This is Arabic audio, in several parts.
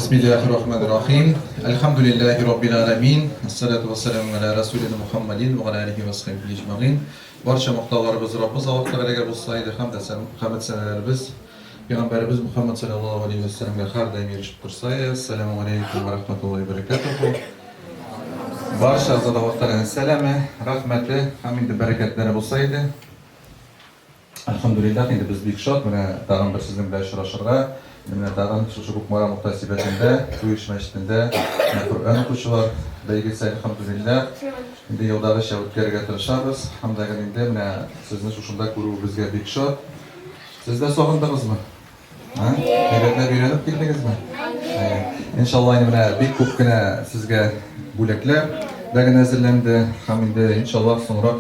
Bismillahirrahmanirrahim. Elhamdülillahi Rabbil alemin. Esselatu vesselamu ala Resulina Muhammedin ve ala alihi ve sahbihi ecmaîn. Barcha muhtavalarımız Rabbimiz Allah'a bolsaydı hamd senelerimiz Peygamberimiz Muhammed sallallahu aleyhi ve sellem'e har daim erişip tursa. Esselamu aleyküm ve rahmetullahi ve berekatuhu. Barcha azadavotlarına selamı, rahmeti, hamd bereketleri bolsaydı. Elhamdülillah, endi biz büyük şad, buna tag'in bir sizin bilan uchrashishga, mana tag'in shu hukmara muhtasibatida, To'yish masjidida Qur'on o'quvchilar belgisi alhamdulillah. Endi yo'ldagi shavutlarga tirishamiz. Hamdaga endi mana sizni shunda ko'ruvimizga büyük şad. Sizlar sog'indingizmi? Ha? Hayratlar o'rganib keldingizmi? İnşallah endi mana büyük ko'pgina sizga bo'laklar bag'in hazırlandı. Ham endi inşallah so'ngroq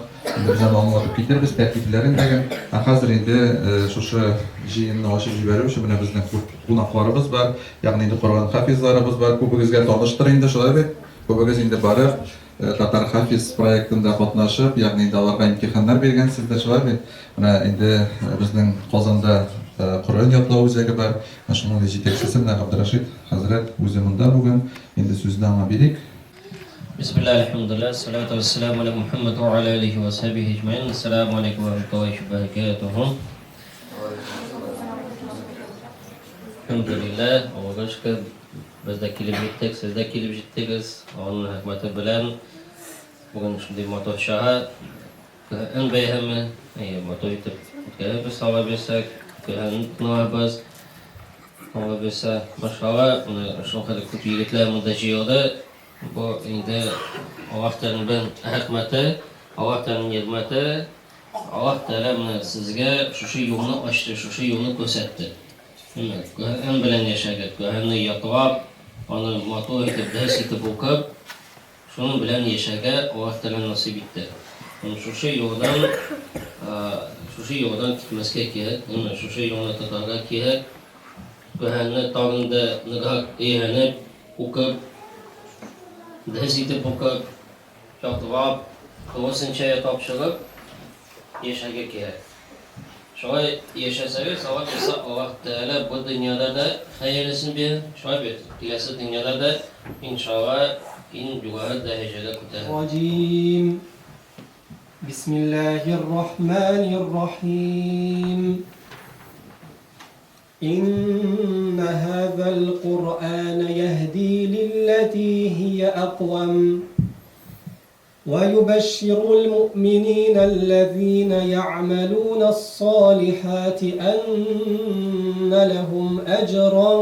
bizden anlatıp getiririz terkiplerin degan. Hazır endi şu jiyinni ochib yuborib, shu bilan bizning qonaqlarimiz bor, ya'ni endi Qur'on hafizlarimiz bor. Ko'pingizga tanishtir endi shular. Ko'pingiz endi borib Tatar hafiz proyektida qatnashib, ya'ni endi ularga imtihonlar bergan sizlar shular. Mana endi bizning Qozonda Qur'on yodlov o'zagi bor. Shunga yetakchisi Abdurashid Hazrat o'zi bunda bugun endi so'zni angladik. Bismillahirrahmanirrahim. Alhamdulillah, salatu wassalamu ala Muhammad wa ala alihi wa sahbihi ecmaîn. Assalamu alaykum wa rahmatullahi wa barakatuh. Alhamdulillah, Allah'a şükür biz de kelib yetdik, siz de kelib yetdingiz. Onun hikmeti bilan bugün shunday motor shaha en bayhamı, motor yetib o'tkazib savob bersak, ko'hanibmiz. Savob bersa, mashallah, uni shunaqa ko'p yigitlar bunda jiyoda. Bu endi Alloh taoloning rahmati, Alloh taoloning ne'mati, Alloh taolo sizga shu yo'lni ochdi, shu yo'lni ko'rsatdi. Ko'han bilan yashagan, ko'hanni yoqlab, uni motor etib, dars etib o'qib, shuni bilan yashagan Alloh taolo nasib etdi. Shu yo'ldan ketmasga kerak, shu yo'lni to'g'riga kerak. Ko'hanni tog'inda nigoh ehanib, o'qib ders etib o'qib, yoqlab, to'g'risincha topshirib yashaga kerak. Shunday yashasangiz, Alloh taolo bu dunyoda da xayrisini beradi, shunday kelasi dunyoda da inshaalloh yuqori darajaga ko'taradi. Bismillahirrahmanirrahim. إن هذا القرآن يهدي للتي هي أقوم ويبشر المؤمنين الذين يعملون الصالحات أن لهم أجرا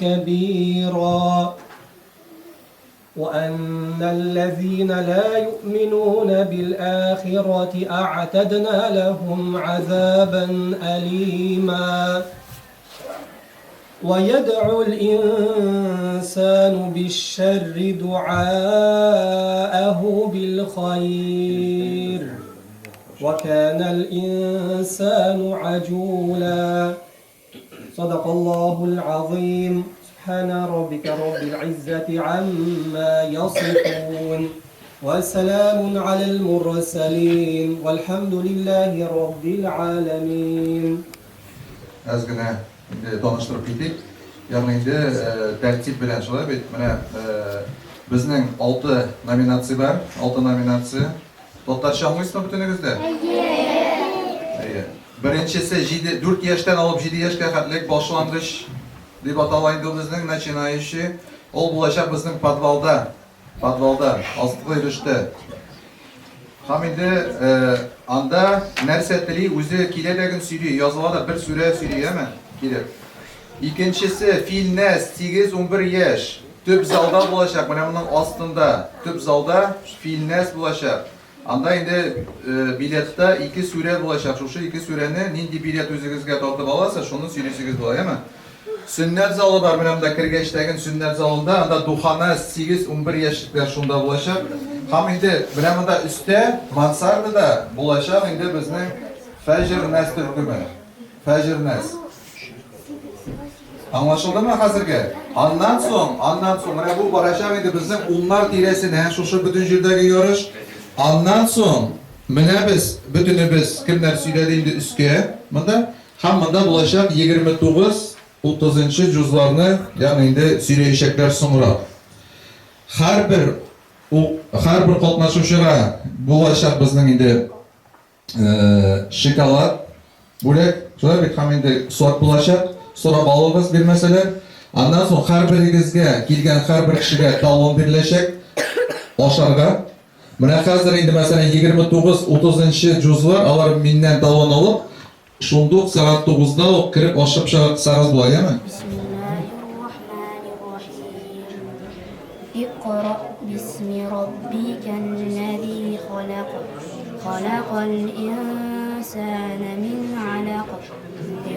كبيرا وأن الذين لا يؤمنون بالآخرة أعتدنا لهم عذابا أليما ويدعو الإنسان بالشر دعاءه بالخير وكان الإنسان عجولا صدق الله العظيم. سبحان ربك رب العزة عما يصفون وسلام على المرسلين والحمد لله رب العالمين. Tanıştırıp gittik. Yani endi tertip bilen şolay bit. Mana bizning 6 nominatsiya bor, 6 nominatsiya. To'xtatishni anlaysizmi butuningizda? Birinchisi 4 yoshdan olib 7 yoshga qadar boshlang'ich deb atalaydi bizning начинающий. Ol bo'lajak bizning podvalda, ostki yurishda. Ham endi anda narsa tili o'zi keladigan suriy yoziladi, bir sura suriyami? Kelib. İkincisi Filnes 8-11 yaş. Tüp zalda bo'lajak. Mana bunun ostida tüp zalda Filnes bo'lajak. Anda endi biletda 2 sura bo'lajak. Shu 2 surani nindi bilet o'zingizga tortib olasiz, shuni suylaysiz bo'ladimi? Sünnet zalı var mana bunda kirgachdagi sünnet zalında. Anda duxana 8-11 yoshliklar shunda bo'lajak. Ham endi mana bunda ustda mansardada bo'lajak endi bizning Fajr Nas turkumi. Fajr Nas. Anlaşıldı mı hazırki? Ondan so'ng mana bu barashaq endi bizning umlar tiresini, shu butun yerdagi yorish. Ondan so'ng mana biz butunimiz kimlar suyladi endi ustga. Bunda hammada bo'lajaq 29 30 juzlarni, ya'ni endi suyri so'ngra. Har bir qatnashuvchiga bo'lajak bizning endi shokolad bo'lak, shunday ham endi soat bo'lajak, so'rab olamiz bermasalar, undan so'ng har biringizga kelgan har bir kishiga talon berilajak osharga. Mana hozir endi masalan 29-30 juzlar ular mendan talon olib, shundoq soat 9da kirib oshib chiqsangiz bo'ladimi? اقرأ باسم ربك الذي خلق خلق الإنسان من علق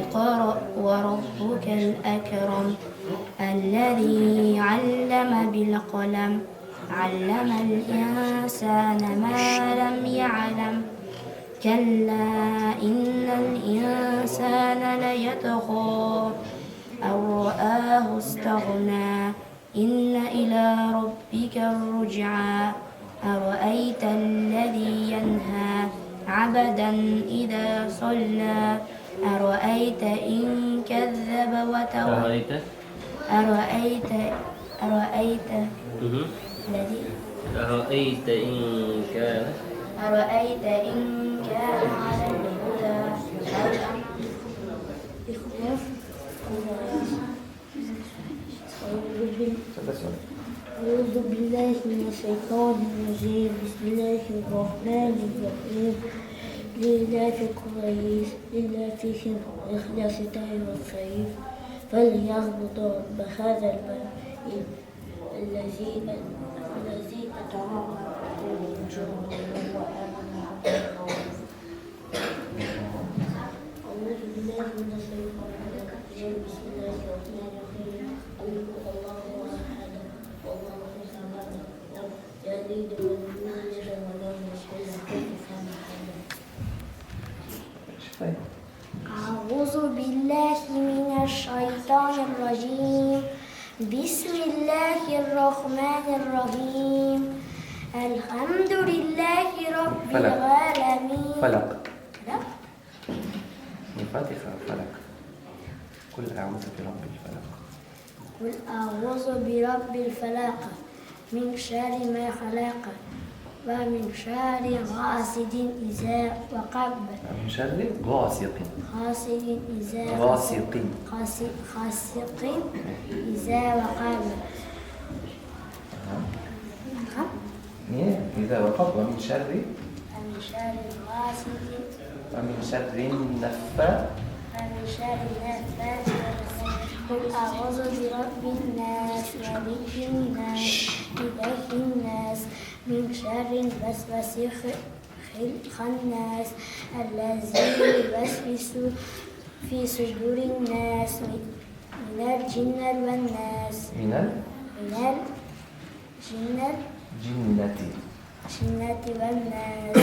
اقرأ وربك الأكرم الذي علم بالقلم علم الإنسان ما لم يعلم كلا إن الإنسان ليطغى أن رآه استغنى إن إلى ربك الرجعى أرأيت الذي ينهى عبدا إذا صلى أرأيت إن كذب وتولى أرأيت الذي أرأيت إن كان أرأيت إن كان على الهدى أعوذ بالله من الشيطان الرجيم بسم الله الرحمن الرحيم لإلاف قريش لإلافهم رحلة الشتاء والصيف فليعبدوا رب هذا البيت الذي أطعمهم من جوع وآمنهم من خوف. أعوذ بالله من الشيطان الرجيم بسم الله الرحمن الرحيم الله أحد والله الصمد لم يلد ولم يولد ولم يكن له كفوا أحد. أعوذ بالله من الشيطان الرجيم بسم الله الرحمن الرحيم الحمد لله رب العالمين. فلق الفاتحة فلق قل أعوذ برب الفلق قل أعوذ برب الفلق من شر ما خلق ومن شر غاسق إذا وقب من شر غاسق غاسق إذا غاسق غاسق إذا وقب إذا وقب ومن شر غاسق ومن شر النفاثات ومن شر النفاثات قل أعوذ برب الناس ملك الناس إله الناس من شر الوسواس الخناس الذي يوسوس في صدور الناس من الجنة والناس الجنة والناس.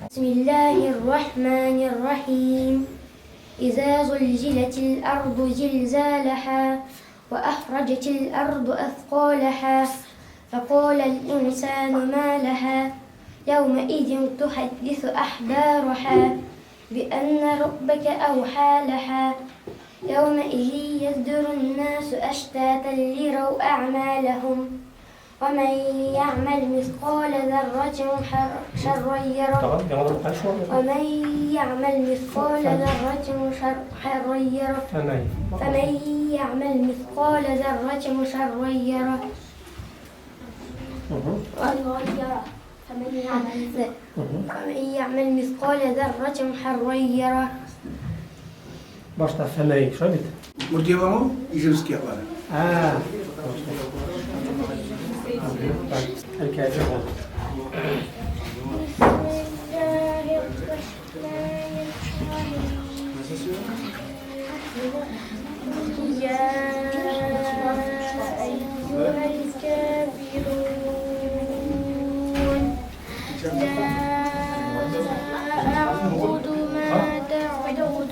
بسم الله الرحمن الرحيم إذا زلزلت الأرض زلزالها وأخرجت الأرض أثقالها فقال الإنسان ما لها يومئذ تحدث أخبارها بأن ربك أوحى لها يومئذ يصدر الناس أشتاتا ليروا أعمالهم ومن يعمل مثقال ذرة شرا يره ومن يعمل مثقال ذرة شرا يره فمن يعمل مثقال ذرة شرا يره فمن يعمل مثقال ذرة شرا يره. Başta femeyi şöyle. Udziałamo i rzymskie apary. الكافر يا أيها الكافرون لا أعبد ما تعبدون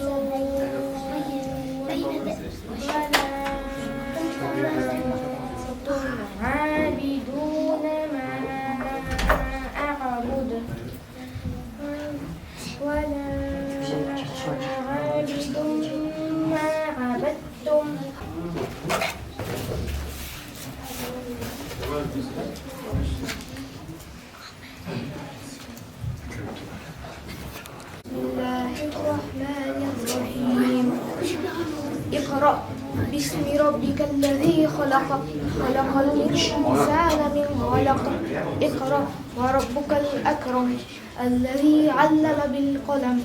عابدون ما أعبد ولا عابد ما اقرأ باسم ربك الذي خلق خلق الإنسان من علق اقرأ وربك الأكرم الذي علم بالقلم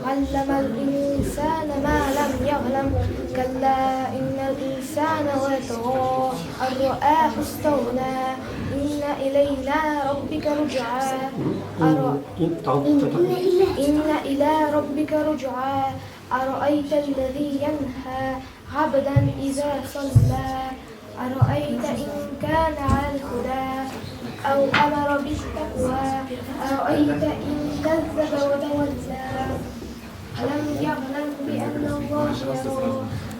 علم الإنسان ما لم يعلم كلا إن الإنسان ليطغى أن رآه استغنى إن إلينا ربك رجعا إن إلى ربك رجعا أرأيت الذي ينهى عبدا إذا صلى أرأيت إن كان على الهدى أو أمر بالتقوى أرأيت إن كذب وتولى ألم يعلم بأن الله يرى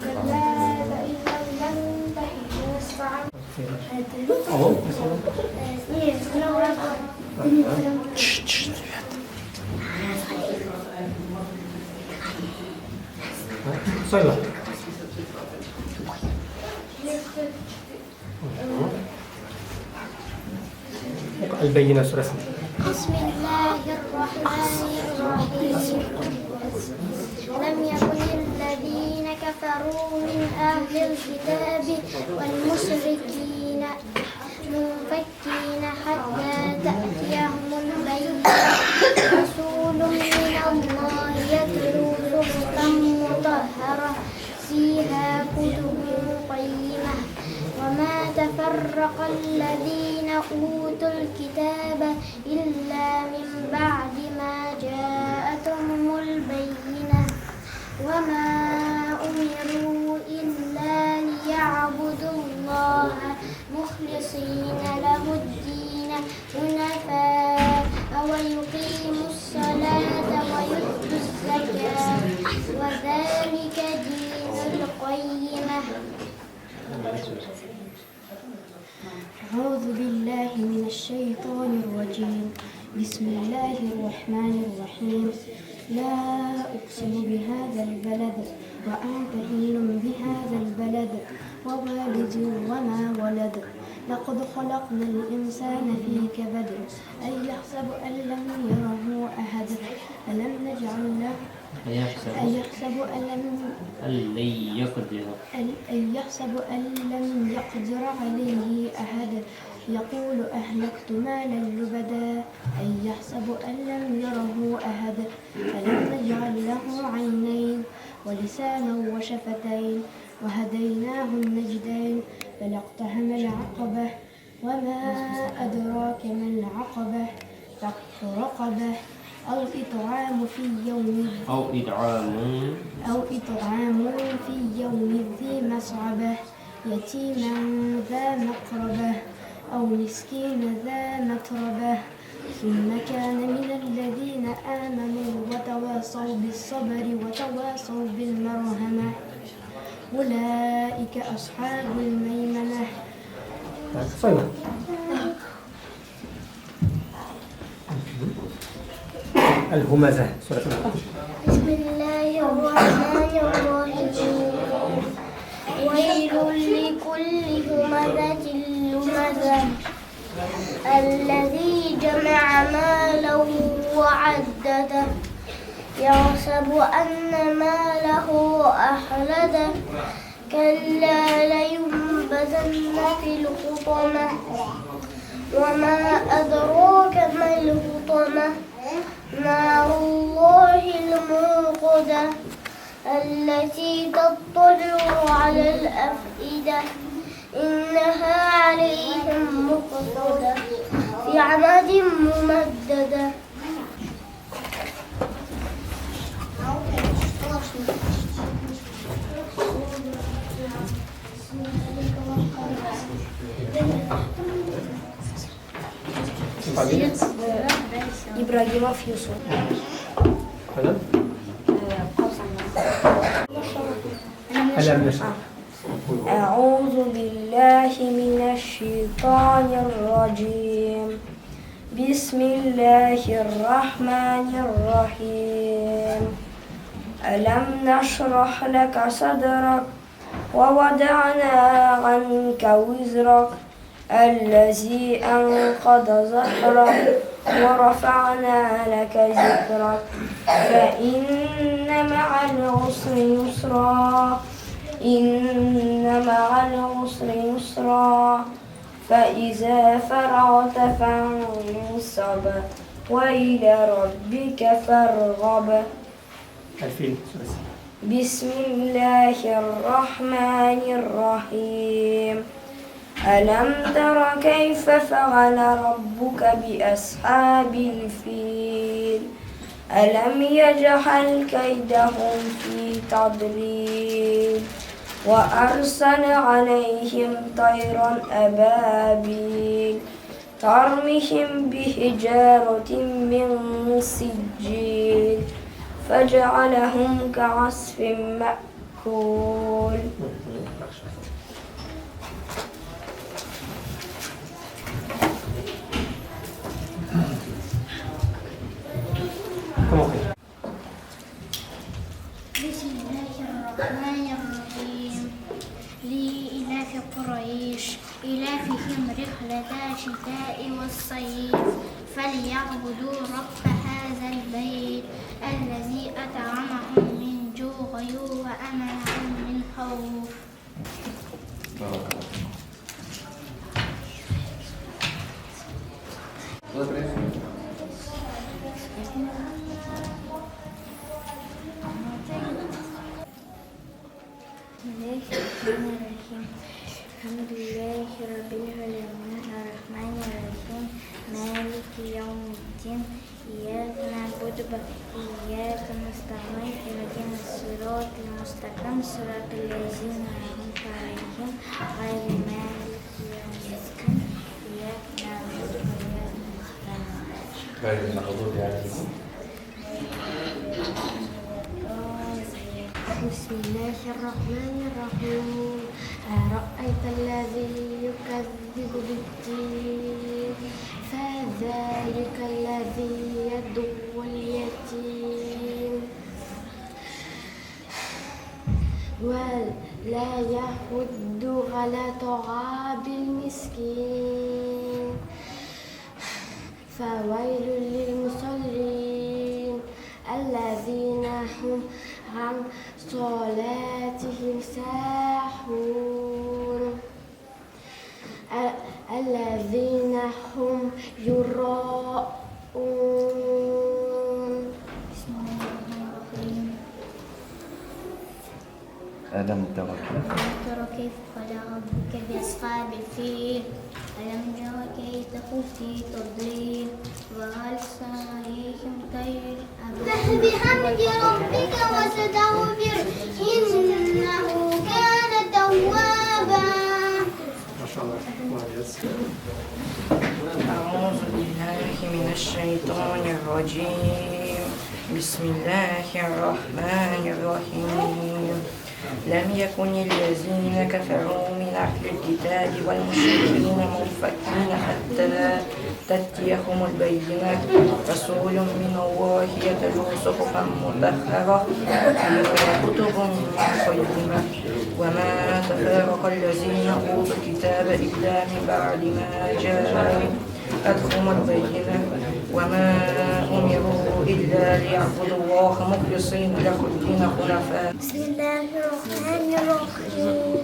كلا لئن لم ينته لنسفعا صلى البينة سورة بسم الله الرحمن الرحيم لم يكن الذين كفروا من أهل الكتاب والمشركين منفكين حتى تأتيهم البينة رسول من الله يتلو صحفا مطهرة فيها كتب قيمة وما تفرق الذين أوتوا الكتاب إلا من بعد ما جاءتهم البينة وما أمروا إلا ليعبدوا الله مخلصين له الدين حنفاء ويقيموا الصلاة ويؤتوا الزكاة وذلك دين القيمة. أعوذ بالله من الشيطان الرجيم بسم الله الرحمن الرحيم لا أقسم بهذا البلد وأنت حل بهذا البلد ووالد وما ولد لقد خلقنا الإنسان في كبد أيحسب أن لم يره أحد ألم نجعل له أيحسب أن لم يقدر عليه أحد يقول أهلكت مالا لبدا أيحسب أن لم يره أحد ألم نجعل له عينين ولسانا وشفتين وهديناه النجدين فلاقتحم العقبة وما أدراك ما العقبة فك رقبة أو إطعام في يوم ذي مسعبة يتيما ذا مقربة أو مسكين ذا متربة ثم كان من الذين آمنوا وتواصوا بالصبر وتواصوا بالمرحمة أولئك أصحاب الميمنة. صلى الهمزة سورة بسم الله الرحمن الرحيم ويل لكل همزة لمزة الذي جمع ماله وعدده يحسب أن ماله أخلده كلا لينبذن في الحطمة وما أدراك ما الحطمة نار الله الموقدة التي تطلع على الأفئدة إنها عليهم مؤصدة في عمد ممددة. إبراهيم في يوسف. أعوذ بالله من الشيطان الرجيم بسم الله الرحمن الرحيم ألم نشرح لك صدرك ووضعنا عنك وزرك الذي أنقض ظهرك ورفعنا لك ذكرك فإن مع العسر يسرا إن مع العسر يسرا فإذا فرغت فانصب وإلى ربك فارغب. 2000 سورة. بسم الله الرحمن الرحيم. ألم تر كيف فعل ربك بأصحاب الفيل ألم يجعل كيدهم في تضليل وأرسل عليهم طيرا أبابيل ترمهم بحجارة من سجيل فجعلهم كعصف مأكول. بسم الله الرحمن الرحيم. لإلاف قريش إلافهم رحلة الشتاء والصيف فليعبدوا رب هذا البيت الذي أطعمهم من جوع وآمنهم من خوف. الحمد لله رب العالمين الرحمن الرحيم مالك يوم الدين إياك نعبد وإياك نستعين اهدنا الصراط المستقيم صراط الذين أنعمت عليهم غير المغضوب عليهم إياك نعبد وإياك نستعين غير المغضوب عليهم. بسم الله الرحمن الرحيم. أرأيت الذي يكذب بالدين فذلك الذي يدعو اليتيم ولا يحض على طعام المسكين فويل للمصلين الذين هم عن صلاتهم ساهون الذين هم يراءون. بسم الله الرحمن الرحيم. ألم تر كيف فعل ربك بأصحاب الفيل ألم تر كيف في تضليل وأرسل عليهم طير أبابيل بحمد ربك واستغفر إنه كان توابا. ما شاء الله. أعوذ بالله من الشيطان الرجيم. بسم الله الرحمن الرحيم. لم يكن الذين كفروا من أهل الكتاب والمشركين منفكين حتى تأتيهم البينة رسول من الله يتلو صحفا مطهرة فيها كتب قيمة وما تفرق الذين أوتوا الكتاب إلا من بعد ما جاءتهم البينة وما أمروا إلا ليعبدوا الله مخلصين له الدين حنفاء. بسم الله الرحمن الرحيم.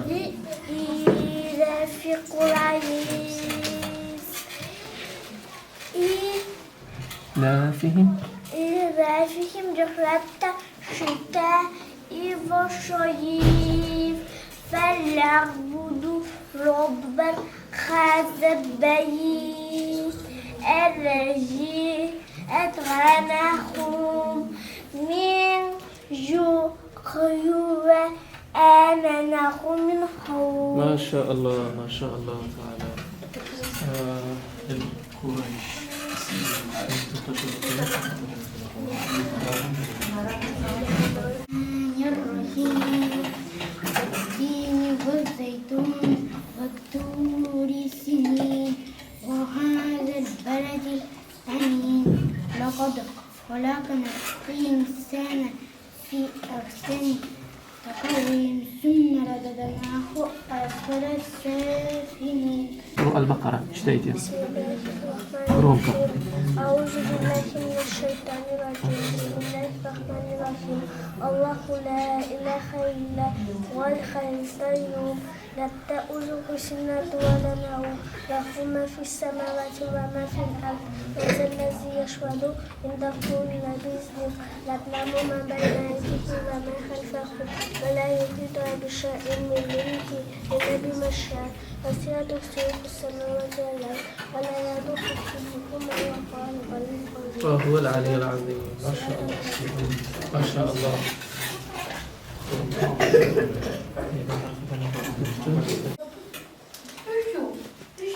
لإيلاف قريش إيلافهم رحلة الشتاء والصيف فليعبدوا رب هذا البيت الذي أطعمهم من جوع وآمنهم من خوف. ما شاء الله ما شاء الله تعالى. القريش التين والزيتون والطور سنين وهذا البلد الأمين لقد خلقنا الإنسان في أحسن تقويم ثم رددناه أسفل السافلين. قرأ البقرة اشتيت يا بسم الله الرحمن رومك الرحيم. أعوذ بالله من الشيطان الرجيم. بسم الله الرحمن الرحيم الله لا إله إلا هو الحي القيوم لا تأخذه سنة ولا نوم له ما في السماوات وما في الأرض من ذا الذي يشفع عنده إلا بإذنه يعلم ما بين أيديهم وما خلفهم ولا يحيطون بشيء من ملكه إلا بما شاء وسع كرسيه السماوات والأرض ولا يؤوده حفظهما وهو العلي العظيم. وهو العلي العظيم. ما شاء الله ما شاء الله.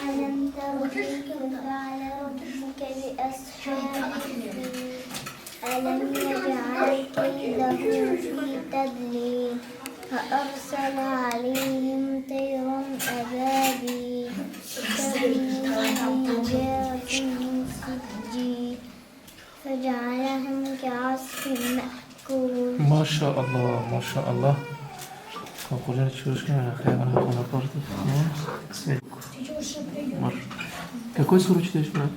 ألم تر كيف فعل ربك بأصحاب الفيل ألم يجعل كيدهم في تضليل فأرسل عليهم طيرا أبابيل ترميهم بحجارة من سجيل فجعلهم كعصف مأكول. ما شاء الله ما شاء الله. Concluzione ci riusciamo a creare una buona porta. Какой суру читаешь, брат?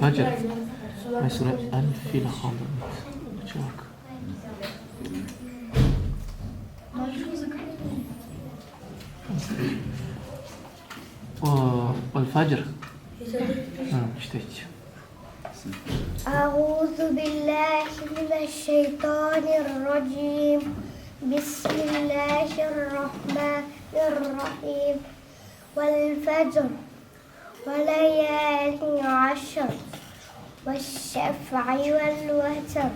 Фаджр. Моя сура Аль-Фил Хамда. Чувак. والفجر. читайте. أعوذ بالله من الشيطان الرجيم بسم الله الرحمن الرحيم والفجر وليال عشر والشفع والوتر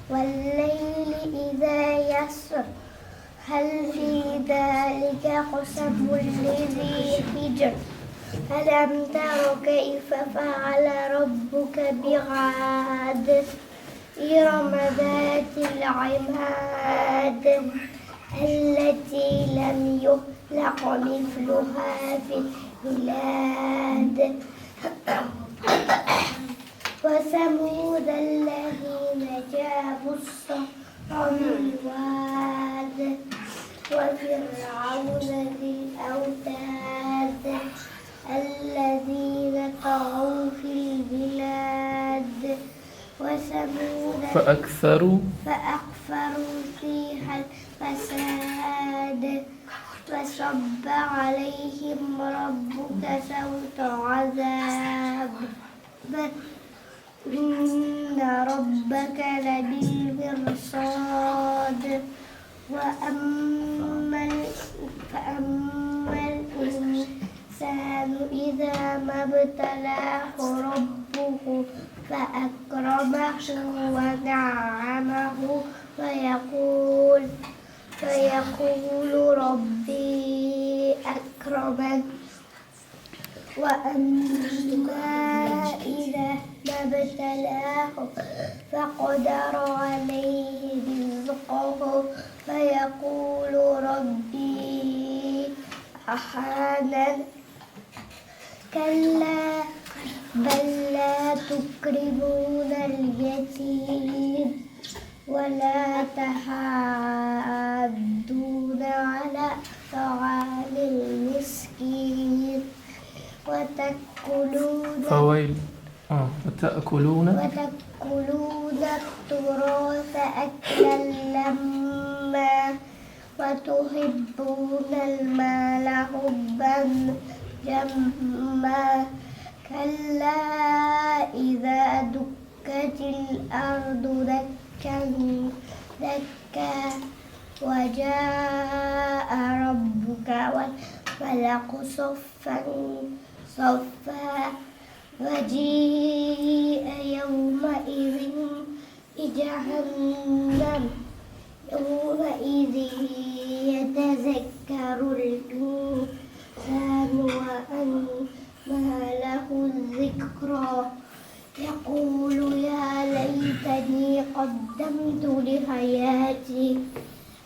والليل إذا يسر هل في ذلك قسم لذي حجر ألم تر كيف فعل ربك بعاد إرم ذات العماد التي لم يخلق مثلها في البلاد وثمود الذين جابوا الصخر بالواد وفرعون ذي الأوتاد الذين طغوا في البلاد وثمود فأكثروا فيها الفساد فصب عليهم ربك سوط عذاب إن ربك لبالمرصاد فأما الإنسان إذا ما ابتلاه ربه فأكرمه ونعمه فيقول ربي أكرمن وأما إذا ما ابتلاه فقدر عليه رزقه فيقول ربي أهانن كلا بل لا تكرمون اليتيم ولا تحاضون على طعام المسكين وتأكلون التراث أكلا لما وتحبون المال حبا جما كلا إذا دكت الأرض دكا دكا وجاء ربك والملك صفا صفا وجيء يومئذ بجهنم يومئذ يتذكر الإنسان وأنى له الذكرى يقول يا ليتني قدمت لحياتي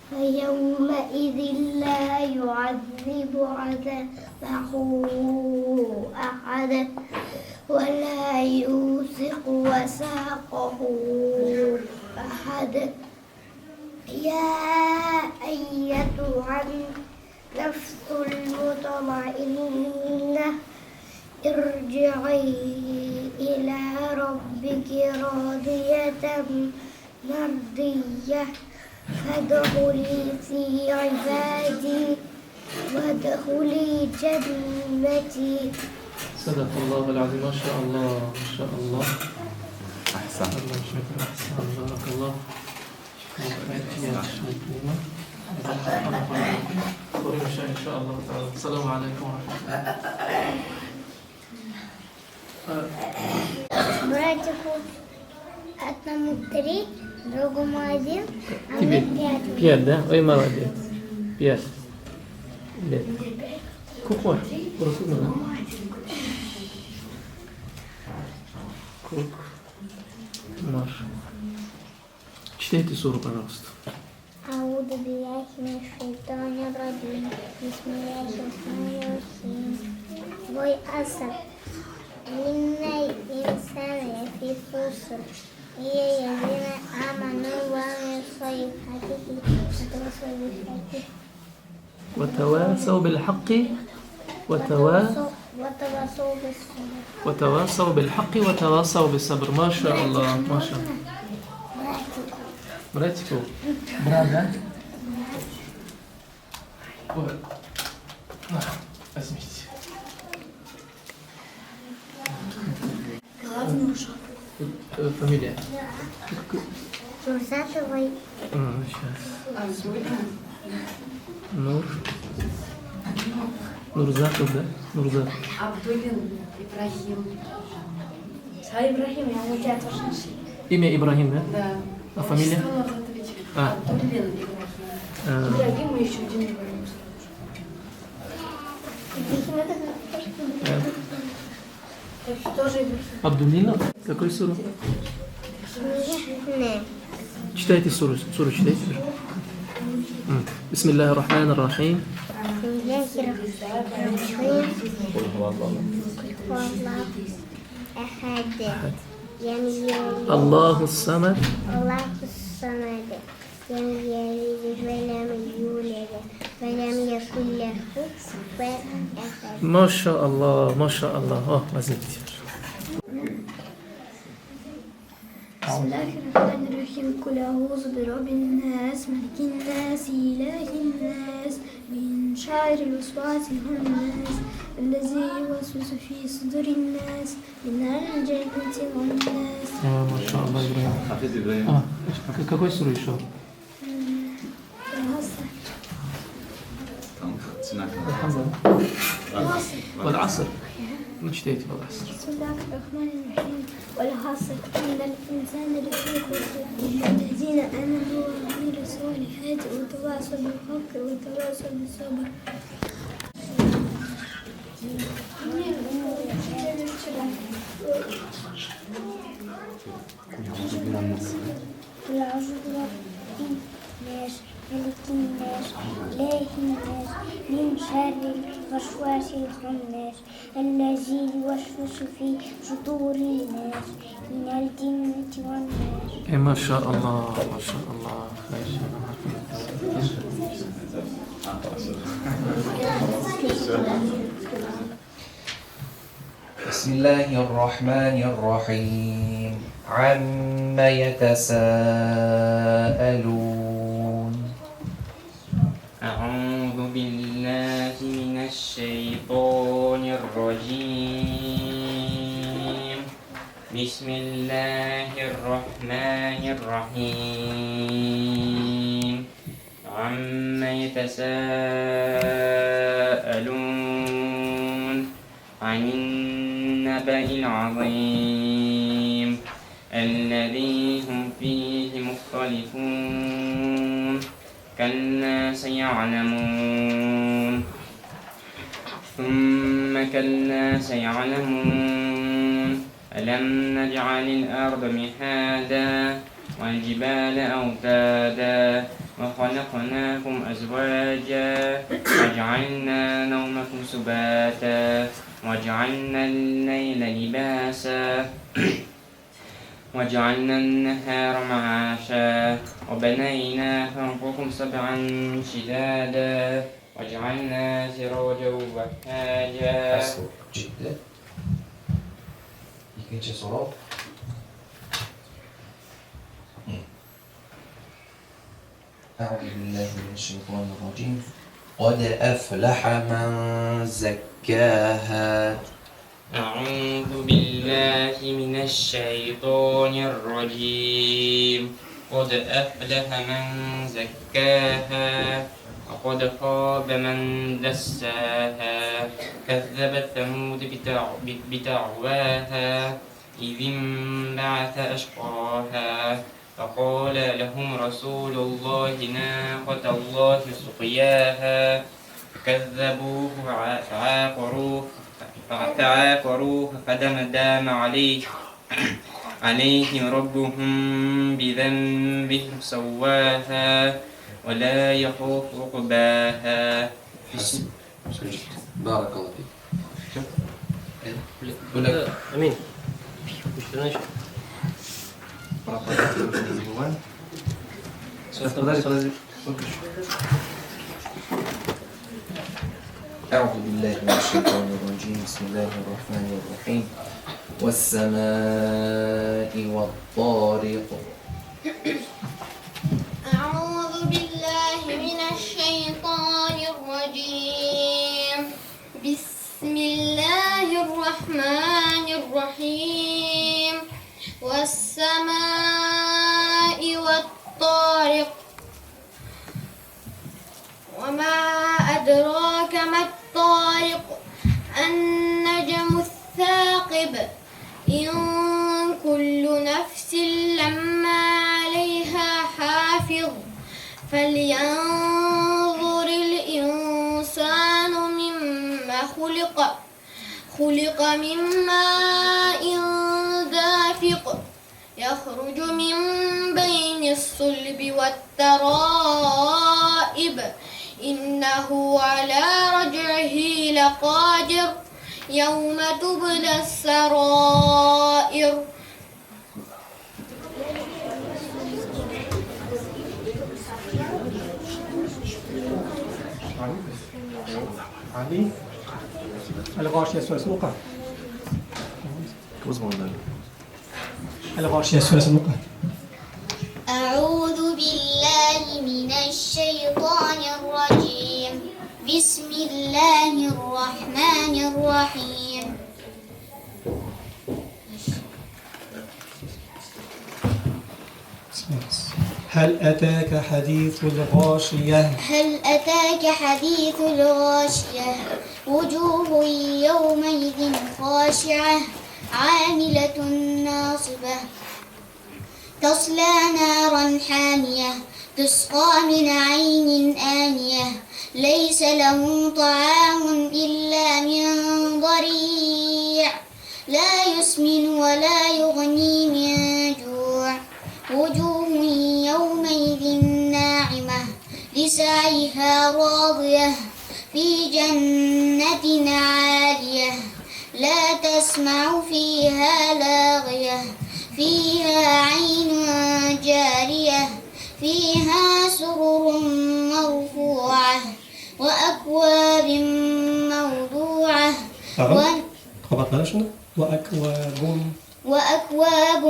فيومئذ لا يعذب عذابه أحد ولا يوثق وثاقه أحد يا أيتها النفس المطمئنة ارجعي إلى ربك راضية مرضية فادخلي في عبادي وادخلي جنتي. صدق الله العظيم. ما شاء الله ما شاء الله. أحسن. الله شكرا. أحسن. بارك الله. إن شاء الله تعالى. السلام عليكم ورحمة الله. Братику одному 3, другому 1, а Тебе мне 5. 5, да? Ой, молодец. 5 лет. Какой? Просто надо. Круг. Маша. Читайте суру, пожалуйста. أعوذ بالله من الشيطان الرجيم بسم الله الرحمن الرحيم والعصر إن الإنسان لفي خسر إلا الذين آمنوا وعملوا الصالحات وتواصوا بالحق وتواصوا بالحق وتواصوا بالصبر. ما شاء الله ما شاء الله. Братику. Брат, да? Вот. Возьмите. Фамилия? Турсатовой. Сейчас. Нур. Нурзатов, да? Нурзатов. Абдулин Ибрахим. Ибрахим, я у тебя тоже. Имя Ибрахим, да? Да. А фамилия? Абдулин Ибрахим. Ибрахим и еще один Ибрахим. Абдулинов? Какой суру? Читайте суру. Суру читайте. بسم الله الرحمن الرحيم. قل هو الله أحد الله الصمد. الله الصمد لم يلد ولم يولد ولم يكن له كفوا أحد. ما شاء الله ما شاء الله. ما زلت. بسم الله الرحمن الرحيم قل أعوذ برب الناس ملك الناس إله الناس من شر الوسواس الخناس الذي يوسوس في صدور الناس من الجنة والناس. ما شاء الله إبراهيم. حفيظ إبراهيم. Какой суру еще? والعصر. ما читайте والعصر. بسم الله الرحمن الرحيم والعصر إن الإنسان لفي خسر إلا الذين آمنوا وعملوا الصالحات وتواصوا بالحق وتواصوا بالصبر. ملك الناس إله الناس من شر الوسواس الخناس الذي يوسوس في صدور الناس من الجنة والناس. ما شاء الله ما شاء الله. بسم الله الرحمن الرحيم عما يتساءلون. أعوذ بالله من الشيطان الرجيم بسم الله الرحمن الرحيم عما يتساءلون عن النبأ العظيم الذي هم فيه مختلفون كلا سيعلمون ثم كلا سيعلمون ألم نجعل الأرض مهادا والجبال أوتادا وخلقناكم أزواجا وجعلنا نومكم سباتا وجعلنا الليل لباسا وجعلنا النهار معاشا وبنينا فوقكم سبعا شدادا وجعلنا سراجا وهاجا. جدا. İkinci soru. أعوذ بالله من الشيطان الرجيم. قد أفلح من زكاها. أعوذ بالله من الشيطان الرجيم. قد أفلح من زكاها وقد خاب من دساها. كذبت ثمود بتعواها إذ انبعث أشقاها فقال لهم رسول الله ناقة الله سقياها فكذبوه فعاقروه فدمدم عليهم ربهم بذنبهم سواها ولا يخاف عقباها. بارك الله فيك. أمين. مش تناشي. أعوذ بالله من الشيطان الرجيم. بسم الله الرحمن الرحيم. والسماء والطارق. أعوذ بالله من الشيطان الرجيم. بسم الله الرحمن الرحيم. والسماء والطارق. وما أدراك ما الطارق. النجم الثاقب. إن كل نفس لما عليها حافظ. فلينظر الإنسان مما خلق. خلق من ماء دافق يخرج من بين الصلب والترائب. إنه على رجعه لقادر. يوم تبلى السرائر. علي الغاشية سورة الوقع. الغاشية سورة الوقع. أعوذ بالله من الشيطان الرجيم. بسم الله الرحمن الرحيم. هل أتاك حديث الغاشية. هل أتاك حديث الغاشية. وجوه يومئذ خاشعة عاملة ناصبة تصلى نارا حامية تسقى من عين آنية ليس لهم طعام إلا من ضريع لا يسمن ولا يغني من جوع. وجوه يومئذ ناعمة لسعيها راضية في جنة عالية لا تسمع فيها لاغية فيها عين جارية فيها سرر مرفوعة وأكواب موضوعة وأكواب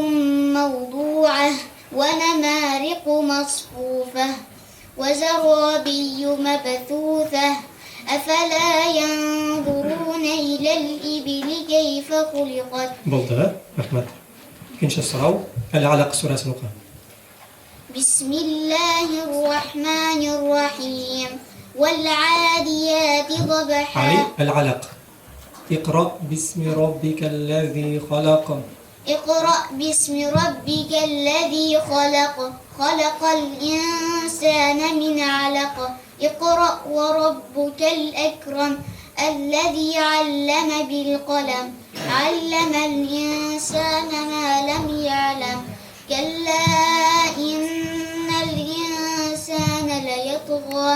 موضوعة ونمارق مصفوفة وزرابي مبثوثة أفلا ينظرون إلى الإبل كيف خلقت. بلدها أحمد كنش الصراو العلق سورة الوقع. بسم الله الرحمن الرحيم. والعاديات ضبحا. علي العلق. اقرأ باسم ربك الذي خلق. اقرأ باسم ربك الذي خلق. خلق الإنسان من علق. اقرأ وربك الأكرم الذي علم بالقلم علم الإنسان ما لم يعلم كلا إن الإنسان ليطغى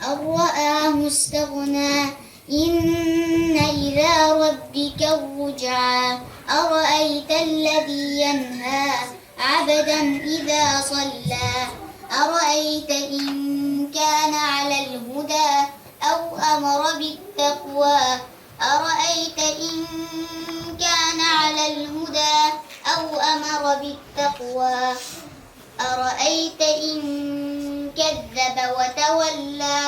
أن رآه استغنى إن إلى ربك الرجعى أرأيت الذي ينهى عبدا إذا صلى أرأيت إن كان على الهدى أو أمر بالتقوى أرأيت إن كان على الهدى أو أمر بالتقوى أرأيت إن كذب وتولى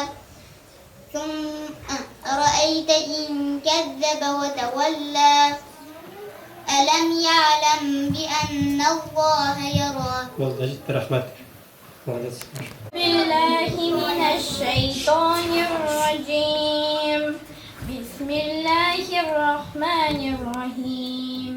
أرأيت إن كذب وتولى ألم يعلم بأن الله يرى. بالله من الشيطان الرجيم. بسم الله الرحمن الرحيم.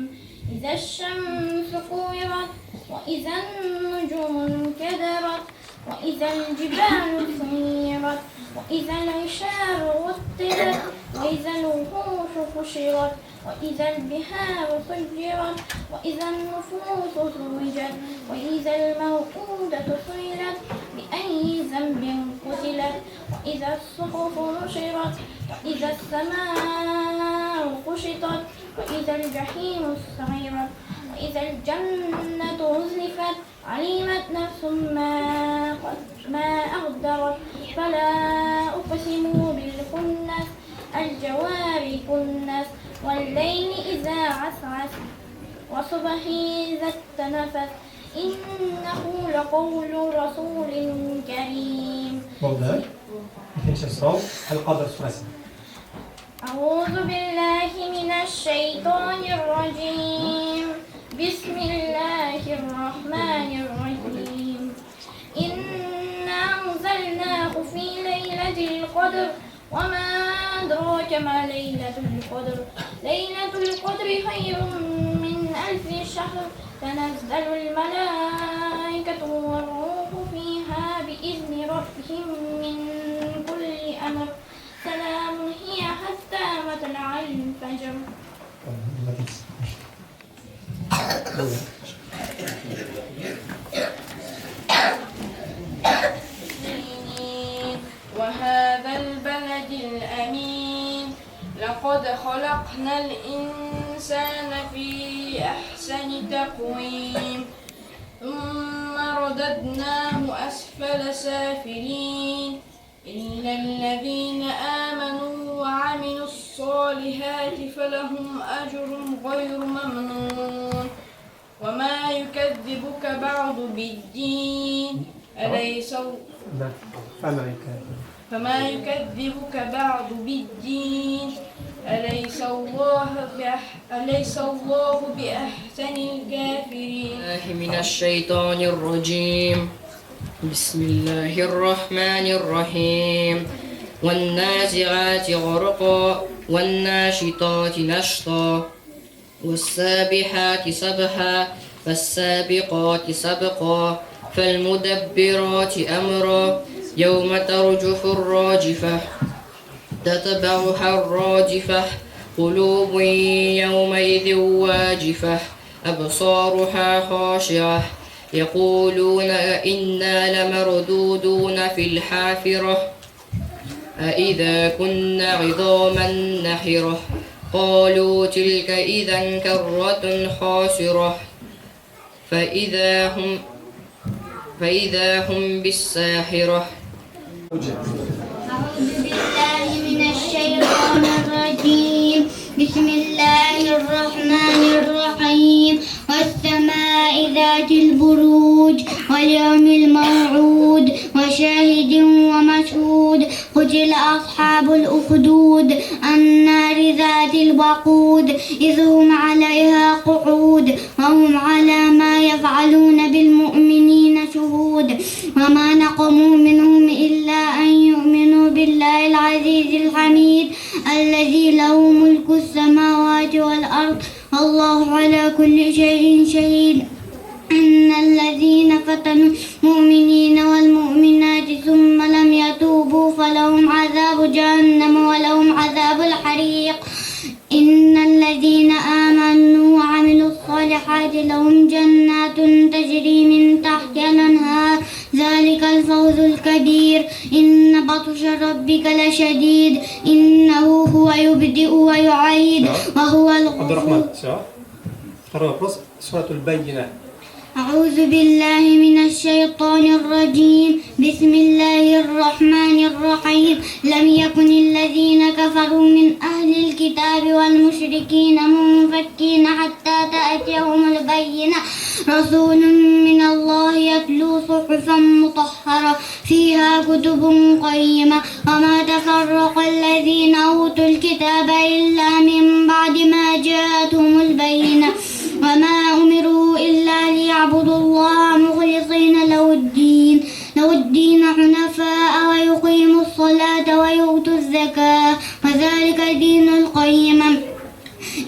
إذا الشمس كورت وإذا النجوم انكدرت وإذا الجبال سيرت وإذا العشار عطلت وإذا الوحوش حشرت وإذا البحار سجرت وإذا النفوس زوجت وإذا الموءودة سئلت بأي ذنب قتلت وإذا الصحف نشرت وإذا السماء كشطت وإذا الجحيم سعرت وإذا الجنة أزلفت علمت نفس ما أقدرت. فلا أقسم بالخنس الجوار الكنس والليل إذا عسعس والصبح إذا استنفس إنه لقول رسول كريم. أعوذ بالله من الشيطان الرجيم. بسم الله الرحمن الرحيم. إنا أنزلناه في ليلة القدر وما أدراك ما ليلة القدر. ليلة القدر خير من 1000 شهر. تنزل الملائكة والروح فيها بإذن ربهم من كل أمر. سلام هي حتى مطلع الفجر. وهذا البلد الأمين. لقد خلقنا الإنسان في أحسن تقويم ثم رددناه أسفل سافلين إلا الذين آمنوا وعملوا الصالحات فلهم أجر غير ممنون. وما يكذبك بعد بالدين فما يكذبك بعد بالدين أليس الله بأحسن الكافرين. من الشيطان الرجيم. بسم الله الرحمن الرحيم. والنازعات غرقا والناشطات نشطا والسابحات سبحا فالسابقات سبقا فالمدبرات أمرا يوم ترجف الراجفة تتبعها الراجفة قلوب يومئذ واجفة أبصارها خاشعة يقولون إنا لمردودون في الحافرة أإذا كنا عظاما نخرة قالوا تلك إذا كرة خاسرة فإذا هم بالساحرة. أعوذ بالله من الشيطان الرجيم. بسم الله الرحمن الرحيم. والسماء ذات البروج واليوم الموعود وشاهد ومشهود. قتل أصحاب الأخدود النار ذات الوقود إذ هم عليها قعود وهم على ما يفعلون بالمؤمنين شهود. وما نقموا منهم إلا أن يؤمنوا بالله العزيز الحميد الذي له ملك السماوات والأرض والله على كل شيء شهيد. إن الذين فتنوا المؤمنين والمؤمنات ثم لم يتوبوا فلهم عذاب جهنم ولهم عذاب الحريق. إن الذين آمنوا وعملوا الصالحات لهم جنات تجري من تحتها الأنهار ذلك الفوز الكبير. إن بطش ربك لشديد إنه هو يبدئ ويعيد وهو عبد الرحمن سؤال. قرأ سورة البينة أعوذ بالله من الشيطان الرجيم. بسم الله الرحمن الرحيم. لم يكن الذين كفروا من أهل الكتاب والمشركين منفكين حتى تأتيهم البينة. رسول من الله يتلو صحفا مطهرة فيها كتب قيمة. وما تفرق الذين أوتوا الكتاب إلا من بعد ما جاءتهم البينة. وما أمروا إلا ليعبدوا الله مخلصين له الدين حنفاء ويقيموا الصلاة ويؤتوا الزكاة وذلك دين القيمة.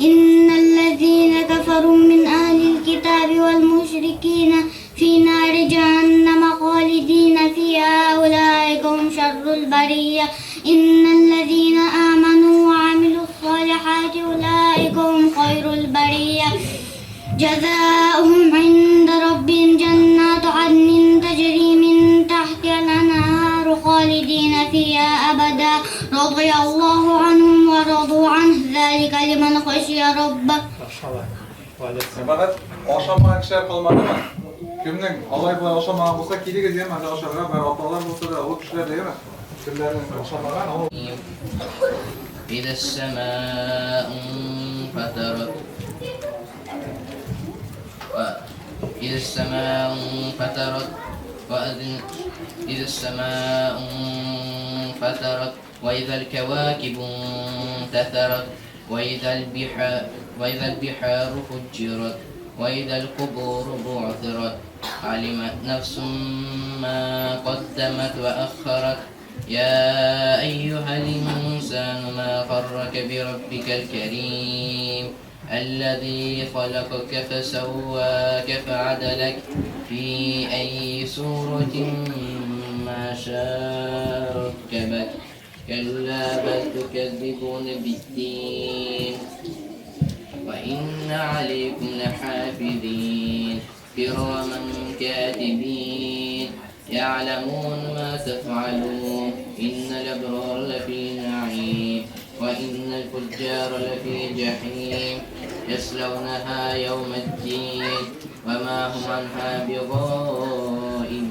إن الذين كفروا من أهل الكتاب والمشركين في نار جهنم خالدين فيها أولئك هم شر البرية. إن الذين آمنوا وعملوا الصالحات أولئك هم خير البرية. جزاؤهم عند ربهم جنات عدن تجري من تحتها الأنهار خالدين فيها أبدا. رضي الله عنهم ورضوا عنه ذلك لمن خشي ربه. Себебі ашамаған кішілер қалмады ма? Кімнің алай-бұлай ашамаған болса, кейде дейін мәнде ашарға бәрі апалар болса да, ол кішілер дейін ме? Кімдердің ашамаған, ол... إذا السماء انفطرت إذا السماء انفطرت إذا السماء انفطرت وإذا الكواكب انتثرت وإذا البحار فجرت وإذا القبور بعثرت علمت نفس ما قدمت وأخرت. يا أيها الإنسان ما غرك بربك الكريم الذي خلقك فسواك فعدلك في أي صورة ما شاء ركبك. كلا بل تكذبون بالدين وإن عليكم لحافظين كراما كاتبين يعلمون ما تفعلون. إن الأبرار لفي نعيم وإن الفجار لفي جحيم يصلونها يوم الدين وما هم عنها بغائبين.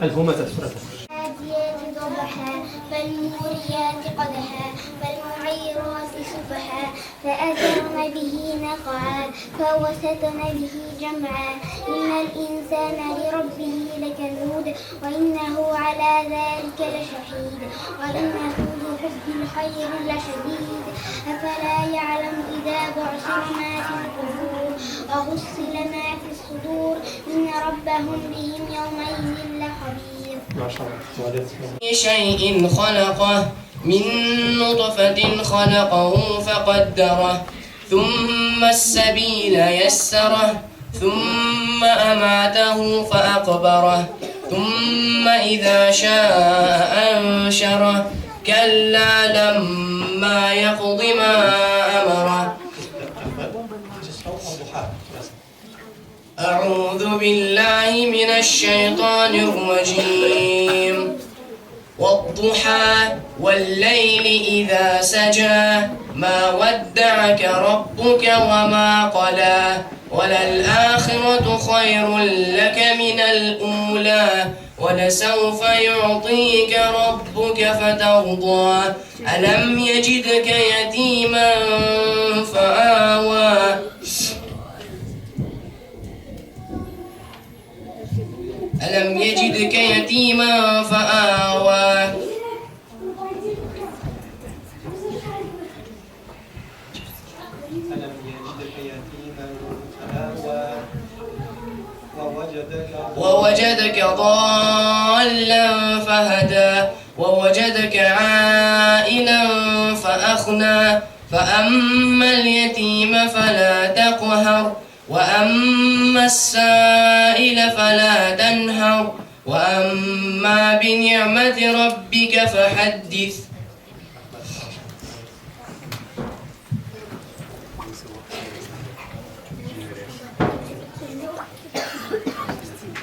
الهمزة العاديات ضبحا فالموريات قدحا فالمعيرات صبحا فأثرن به نقعا فوسطن به جمعا. إن الإنسان لربه لكنود وإنه على ذلك لشهيد وإنه لحب الخير لشديد. أفلا يعلم إذا بعثر ما في القبور وغسل ما في الصدور إن ربهم بهم يومئذ لخبير. شيء خلقه من نطفة خلقه فقدره ثم السبيل يسره ثم أماته فأقبره ثم إذا شاء أنشره. كلا لما يقض ما أمره. أعوذ بالله من الشيطان الرجيم. والضحى والليل إذا سجى ما ودعك ربك وما قلى وللآخرة خير لك من الأولى ولسوف يعطيك ربك فترضى. ألم يجدك يتيما فآوى ألم يجدك يتيما فآوى ووجدك ضالا فهدى ووجدك عائلا فأغنى. فأما اليتيم فلا تقهر وأما السائل فلا تنهر وأما بنعمة ربك فحدث.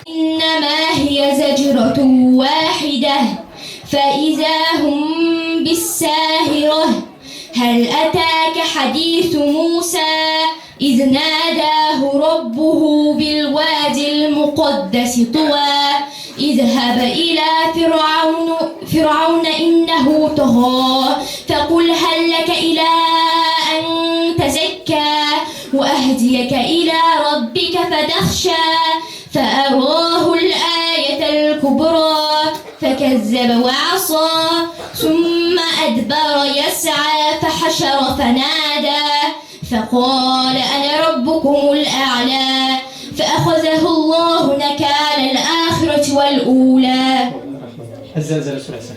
إنما هي زجرة واحدة فإذا هم بالساهرة. هل أتاك حديث موسى إذ ناداه ربه بالوادي المقدس طوى اذهب إلى فرعون إنه طغى فقل هل لك إلى أن تزكى وأهديك إلى ربك فتخشى فأراه الآية الكبرى فكذب وعصى ثم أدبر يسعى فحشر فنادى فقال أنا ربكم الأعلى فأخذه الله نكال الآخرة والأولى. الزلزلة ثلاثة.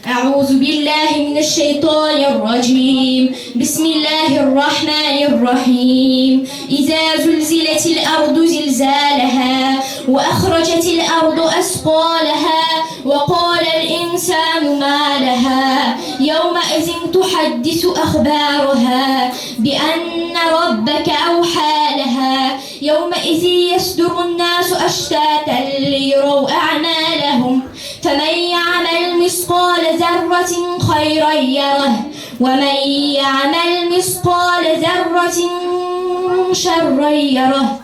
أعوذ بالله من الشيطان الرجيم. بسم الله الرحمن الرحيم. إذا زلزلت الأرض زلزالها وأخرجت الأرض أثقالها وقال الإنسان ما لها يومئذ تحدث أخبارها بأن ربك أوحى لها يومئذ يصدر الناس أشتاتا ليروا أعمالهم فمن يعمل مثقال ذرة خيرا يره ومن يعمل مثقال ذرة شرا يره.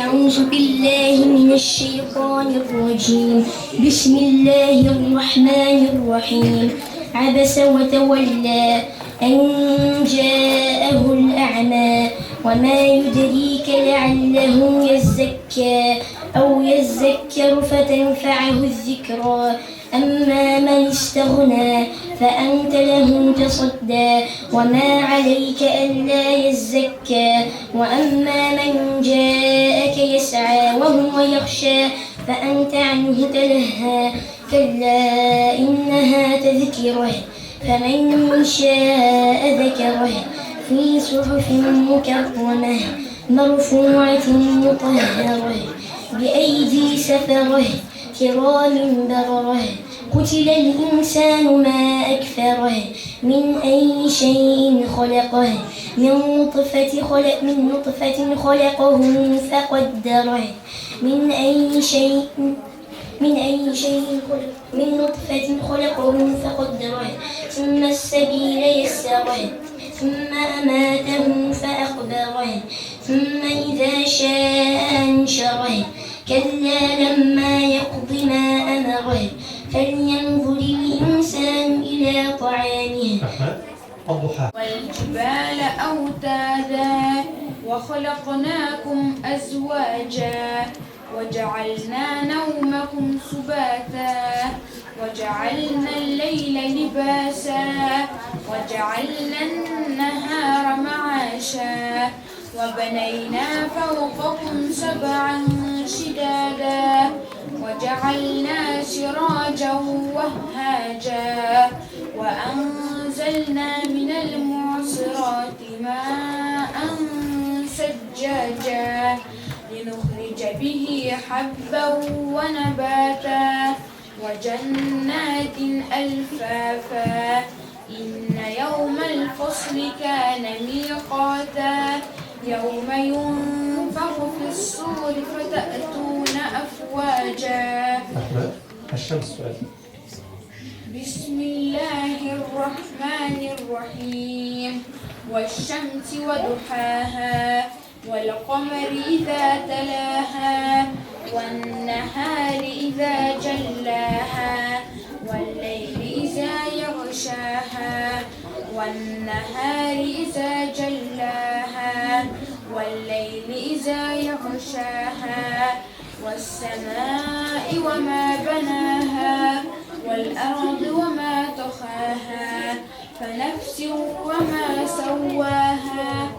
أعوذ بالله من الشيطان الرجيم. بسم الله الرحمن الرحيم. عبس وتولى أن جاءه الأعمى وما يدريك لعله يزكى أو يذكر فتنفعه الذكرى أما من استغنى فأنت له تصدى وما عليك ألا يزكى وأما من جاءك يسعى وهو يخشى فأنت عنه تلهى كلا إنها تذكرة فمن شاء ذكره في صحف مكرمة مرفوعة مطهرة بأيدي سفرة كرام بررة قتل الإنسان ما أكفره من أي شيء خلقه من نطفة خلقه فقدره من نطفة خلقه فقدره ثم السبيل يسره ثم أماته فأقبره ثم إذا شاء أنشره كلا لما يقض ما أمره فلينظر الإنسان إلى طعامه. والجبال أوتادا وخلقناكم أزواجا وجعلنا نومكم سباتا وجعلنا الليل لباسا وجعلنا النهار معاشا وبنينا فوقكم سبعا شدادا وجعلنا سراجا وهاجا وأنزلنا من المعصرات ماء سجاجا لنخرج به حبا ونباتا وجنات ألفافا إن يوم الفصل كان ميقاتا يوم ينفخ في الصور فتأتون أفواجا. بسم الله الرحمن الرحيم. والشمس وضحاها والقمر إذا تلاها والنهار إذا جلاها والليل إذا يغشاها والنهار إذا جلاها والليل إذا يغشاها والسماء وما بناها والأرض وما طحاها فنفس وما سواها.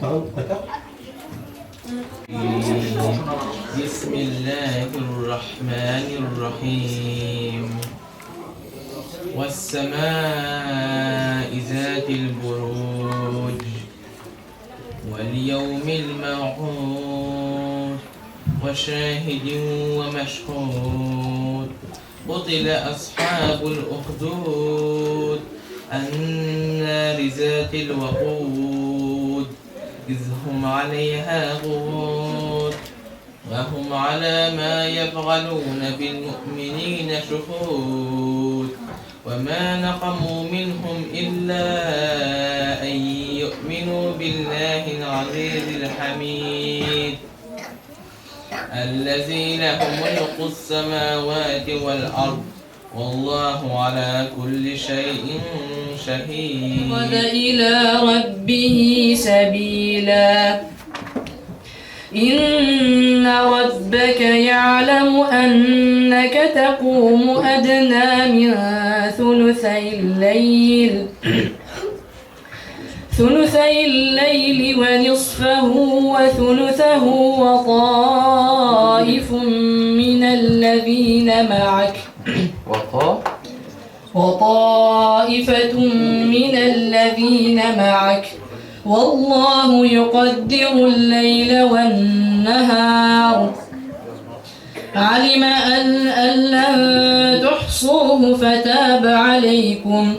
بسم الله الرحمن الرحيم. والسماء ذات البروج واليوم الموعود وشاهد ومشهود قتل أصحاب الأخدود النار ذات الوقود إذ هم عليها قعود وهم على ما يفعلون بالمؤمنين شهود وما نقموا منهم إلا أن يؤمنوا بالله العزيز الحميد الذي له ملك السماوات والأرض والله على كل شيء شهيد. إلى ربه سبيلا إن ربك يعلم أنك تقوم أدنى من ثلثي الليل ونصفه وثلثه وطائف من الذين معك وطائفة من الذين معك والله يقدر الليل والنهار علم أن لن تحصوه فتاب عليكم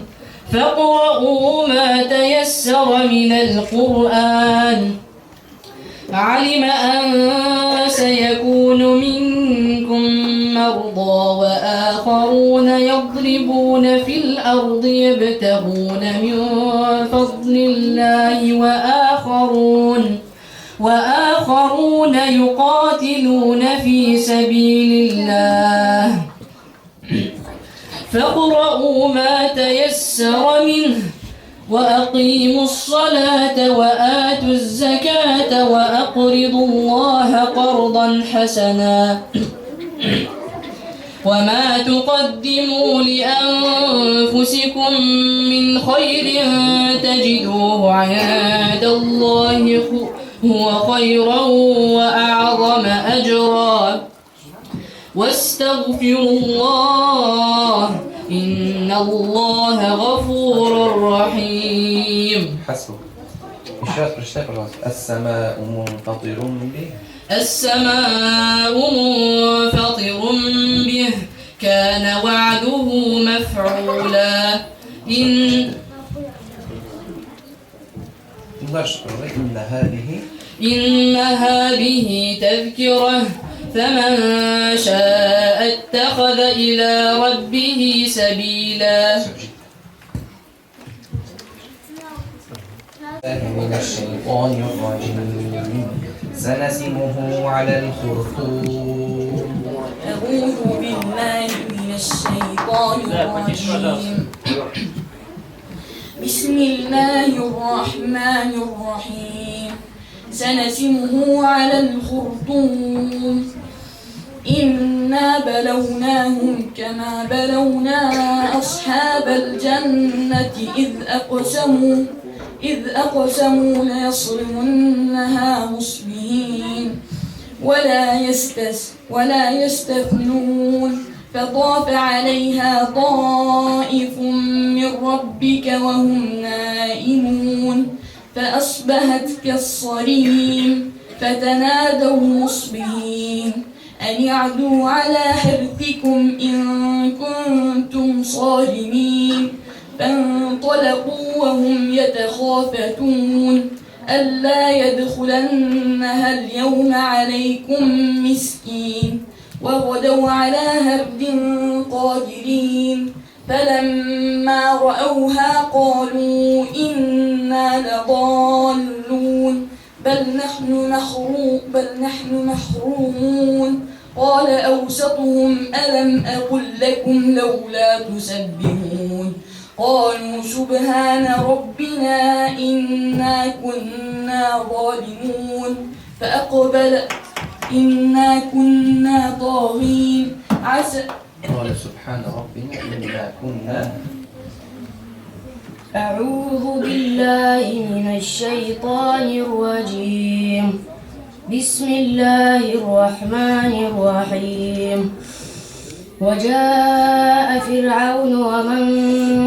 فاقرؤوا ما تيسر من القرآن علم أن سيكون منكم مرضى وآخرون يضربون في الأرض يبتغون من فضل الله وآخرون يقاتلون في سبيل الله فاقرؤوا ما تيسر منه وأقيموا الصلاة وآتوا الزكاة وأقرضوا الله قرضا حسنا وما تقدموا لأنفسكم من خير تجدوه عند الله هو خيرا وأعظم أجرا واستغفروا الله إن الله غفور رحيم. حسبك. السماء منفطر به. السماء منفطر به كان وعده مفعولا. إن هذه تذكرة فمن شاء اتخذ إلى ربه سبيلا. من الشيطان الرجيم سنسمه على الخرطوم. أعوذ بالله من الشيطان الرجيم. بسم الله الرحمن الرحيم. سنسمه على الخرطوم إنا بلوناهم كما بلونا أصحاب الجنة إذ أقسموا ليصرمنها مصبحين ولا يستثنون فطاف عليها طائف من ربك وهم نائمون فأصبحت كالصريم فتنادوا مصبحين أن يعدوا على حرثكم إن كنتم صارمين فانطلقوا وهم يتخافتون ألا يدخلنها اليوم عليكم مسكين وغدوا على هرد قادرين فلما رأوها قالوا إنا لضالون بل نحن محرومون قال أوسطهم ألم أقل لكم لولا تسبحون قالوا سبحان ربنا إنا كنا ظالمين إنا كنا طاغين قال سبحان ربنا إنا كنا. أعوذ بالله من الشيطان الرجيم. بسم الله الرحمن الرحيم. وجاء فرعون ومن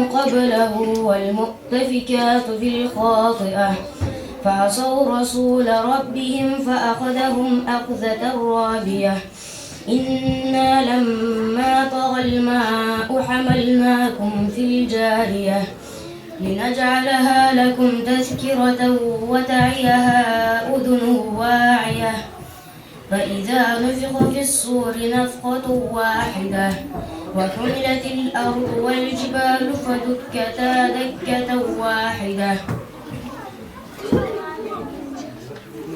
قبله والمؤتفكات بالخاطئة فعصوا رسول ربهم فأخذهم أخذة رابية إنا لما طغى الماء حملناكم في الجارية لنجعلها لكم تذكرة وتعيها أذن واعية فإذا نفخ في الصور نفخة واحدة وحملت الأرض والجبال فدكتا دكة واحدة.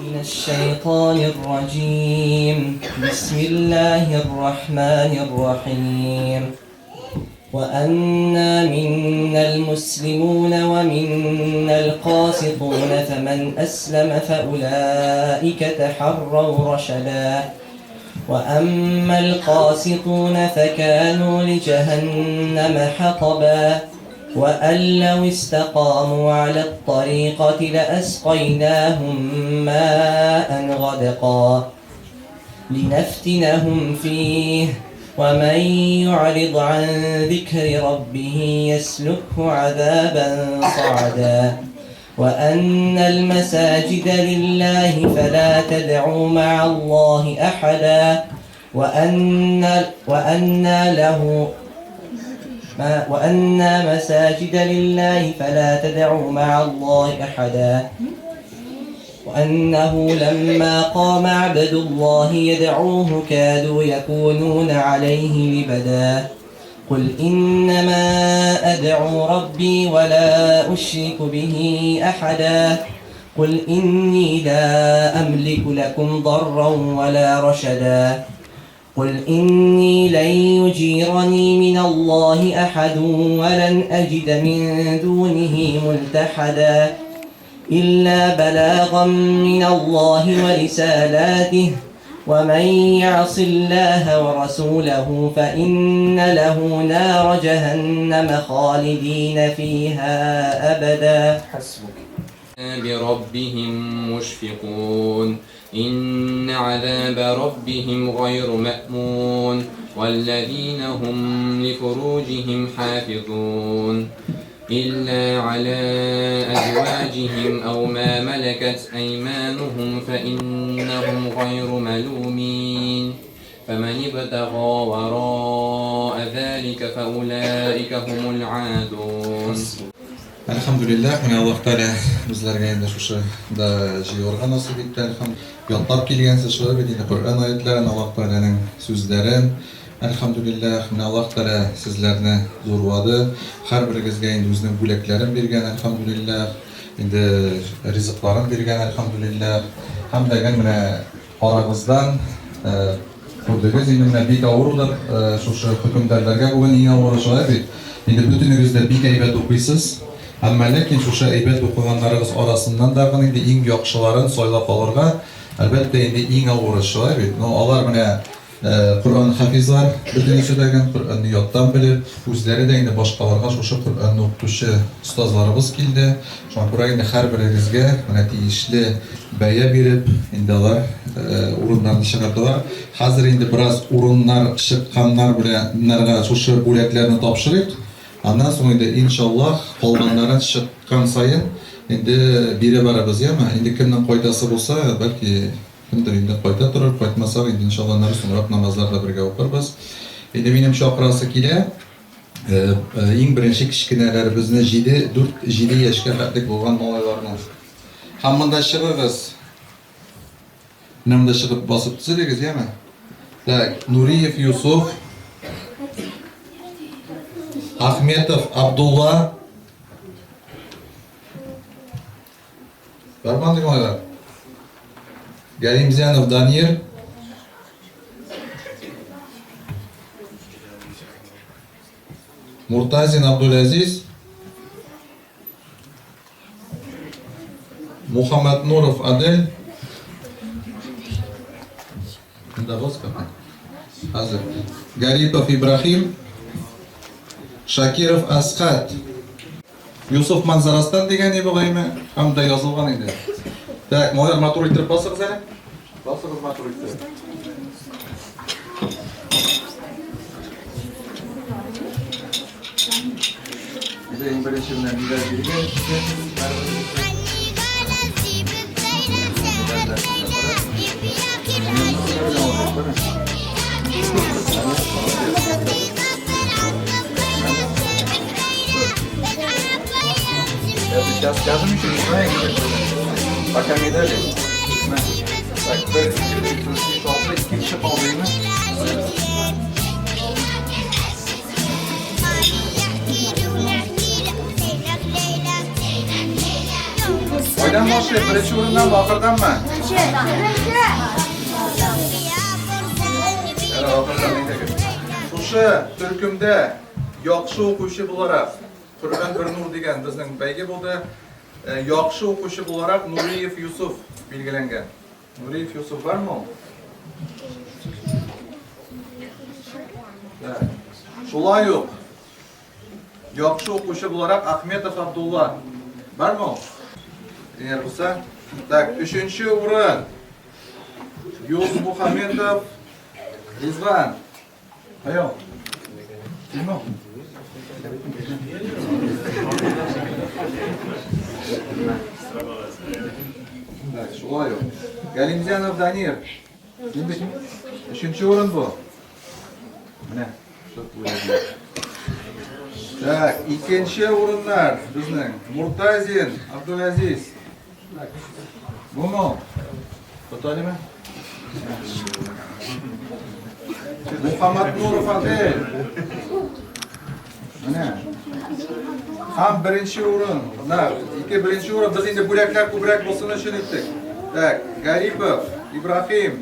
من الشيطان الرجيم. بسم الله الرحمن الرحيم. وأنا منا المسلمون ومنا القاسطون فمن أسلم فأولئك تحروا رشدا وأما القاسطون فكانوا لجهنم حطبا وأن لو استقاموا على الطريقة لأسقيناهم ماء غدقا لنفتنهم فيه ومن يعرض عن ذكر ربه يسلكه عذابا صعدا وأن المساجد لله فلا تدعوا مع الله أحدا وأن مساجد لله فلا تدعوا مع الله أحدا وأنه لما قام عبد الله يدعوه كادوا يكونون عليه لبدا قل إنما أدعو ربي ولا أشرك به أحدا قل إني لا أملك لكم ضرا ولا رشدا قل إني لن يجيرني من الله أحد ولن أجد من دونه ملتحدا إلا بلاغا من الله ورسالاته ومن يعص الله ورسوله فإن له نار جهنم خالدين فيها أبدا. حسبك. بربهم مشفقون إن عذاب ربهم غير مأمون والذين هم لفروجهم حافظون إلا على أزواجهم أو ما ملكت أيمانهم فإنهم غير ملومين فمن ابتغى وراء ذلك فأولئك هم العادون. Alhamdulillah, mine Allah Teala bizlerge endi şuşa da jiyorga nasip etdi. Yotlap kelgensiz şular bedeni Kur'an ayetlerin, Allah Teala'nın sözlerin. Alhamdulillah, mine Allah Teala sizlerni zorladı. Her birigizge endi özünün böleklerin bergen, alhamdulillah. Endi rizıkların bergen, alhamdulillah. Hem de mine aragızdan gördüğünüz endi mine bek avrudur. Şuşa hükümdarlarga bugün iň avru şular bit. Endi bütünüňizde bek aýbat okuysyz. Amma lekin şuşa aýbat okuganlaryňyz arasyndan da endi iň ýakşylaryny soýlap alyrga albatta endi iň awry şular bit. Alar mine Kur'an hafizlar, bütünüňiz degen Kur'anny ýatdan bilip, özleri de endi başgalarga şuşa Kur'anny okutuşy ustazlarybız kildi. Şoňa görä endi her birigizge mine tiýişli beýe berip, endi alar urunlarny çykardylar. Hazır endi biraz urunlar çykkanlar bilen bunlarga şuşa böleklerini tapşyryk. Ondan soň endi inşallah kalganlaryň çykkan saýyn endi bire barabız ýa-ma. Endi kimden goýdasy bolsa, belki kimdir endi goýda turar, goýtmasak endi inşallah nary soňrak namazlarda birge okurбыз. Endi menim şakrasy kile iň birinçi kiçikinelerimizni 4-7 ýaşga hatlyk bolgan malaýlaryny. Hammanda çygygyz. Namda çygyp basyp tüzeligiz ýa-ma. Tak, Nuriyev Yusuf, Ahmetov Abdullah, Barmandyk olar. Galimzyanov Danir, Murtazin Abdulaziz, Muhammad Nurov Adel, Hazır. Garipov İbrahim, Shakirov Asqat, Yusuf manzarasdan degeni bu gayme hamda yazılgan edi. Tak, molar motor itirip basırız hele. Basırız motor itirip. Endi eng birinchi bilan Nida bergan. Сейчас скажем еще, не знаем, пока медали. Так, bir, ikki, olti, ikkinchi oldingmi? Oydan boshlayib, birinchi o'rindanmi, oxirdanmi? O'sha turkumda yaxshi o'quvchi bo'laroq Qur'on bir nur degan bizning bayga bo'ldi. Yaxshi o'quvchi bo'laroq Nuriyev Yusuf belgilangan. Nuriyev Yusuf bormi? Shulay yo'q. Yaxshi o'quvchi bo'laroq Ahmedov Abdulla bormi? Eğer bo'lsa, tak, 3-o'rin Yusuf Muhammedov Rizvan. Ayo. Kimmi? Так, shulay yo'q. Galimjanov Danir. Endi 3-o'rin bu. Mana shu bo'ladi. Tak, ikkinchi o'rinlar bizning Murtazin Abdulaziz. Bumi? To'xtalimi? Muhammad Nurov Adel. Mana. Ham birinchi o'rin. Ikki birinchi o'rin biz endi bo'laklar ko'proq bo'lsin uchun aytdik. Tak, Garipov Ibrohim.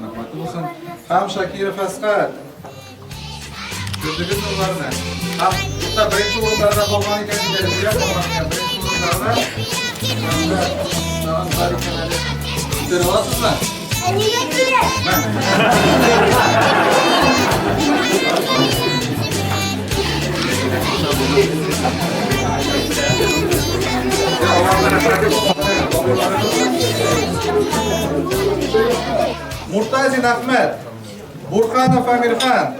Rahmat bo'lsin. Ham Shakirov Asqat. Gördünüz mü onlarını? Tam burada birinci urunlardan olmanı kendileri buraya olmanı birinci urunlardan Sağın tarihleri Güzel olasın mı? Murtazin Ahmet Burhanov Amirxan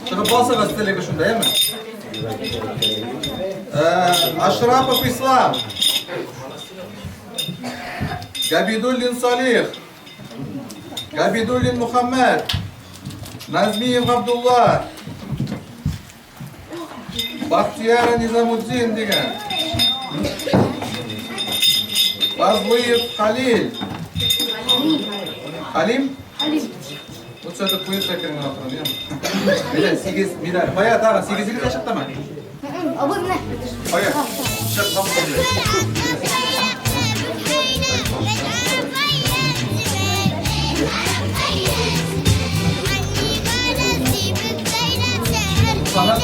Şunu basınız dilimi şunda değil mi? Ashrafov İslam Gabidullin Salih Gabidullin Muhammed Nazmiyev Abdullah Bahtiyar Nizamuddin degan Bazlıyev Halil Halim? Bu sözü buyur çekirin altına değil mi? Bilen 8, Miral. Baya daha 8'i yaşattı mı? Abur ne? Baya. Şık tam oluyor. Sana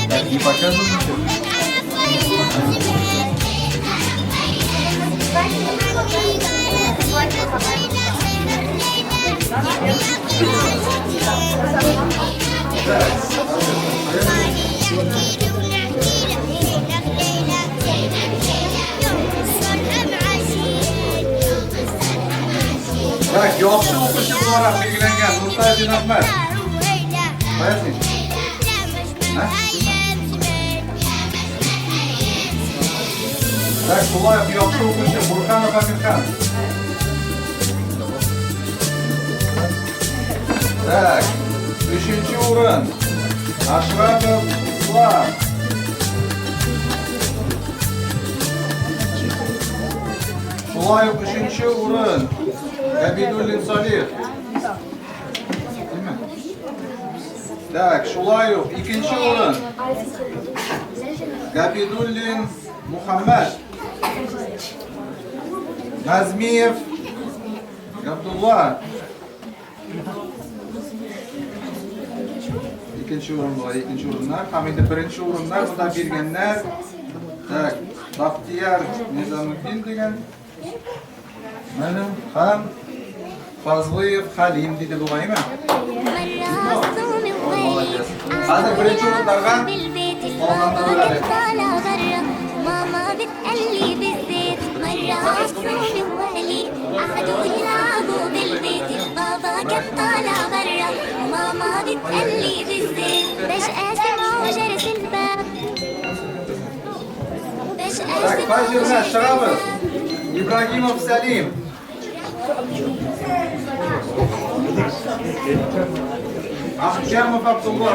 belki bakarız mı? Bak, yaxshi o'qishi olarak belgilangan Murtazin Ahmad. Qayersin? Bak, şulay yaxshi o'qishi Burhanov Amirxan. Tak, 3-o'rin Ashrafov Islam. Şulay 3-o'rin Gabidullin Salih. Tak, şulay 2-o'rin Gabidullin Muhammed Nazmiyev Abdullah. İkinci o'rinlar, ikkinchi o'rinlar, ham endi birinchi o'rinlar bunda berganlar. Tak, Bahtiyar Nizamuddin degan. Mana ham Fazliyev Halim dedi bo'lganmi? Hozir birinchi o'rinlarga oldindan عصفور الوالي قعدوا يلعبوا بالبيت بابا كان طالع برا وماما بتقلي بالزيت باش اسمعوا جرس الباب باش فاجرنا الشغابة إبراهيم سليم أحكام عبد الله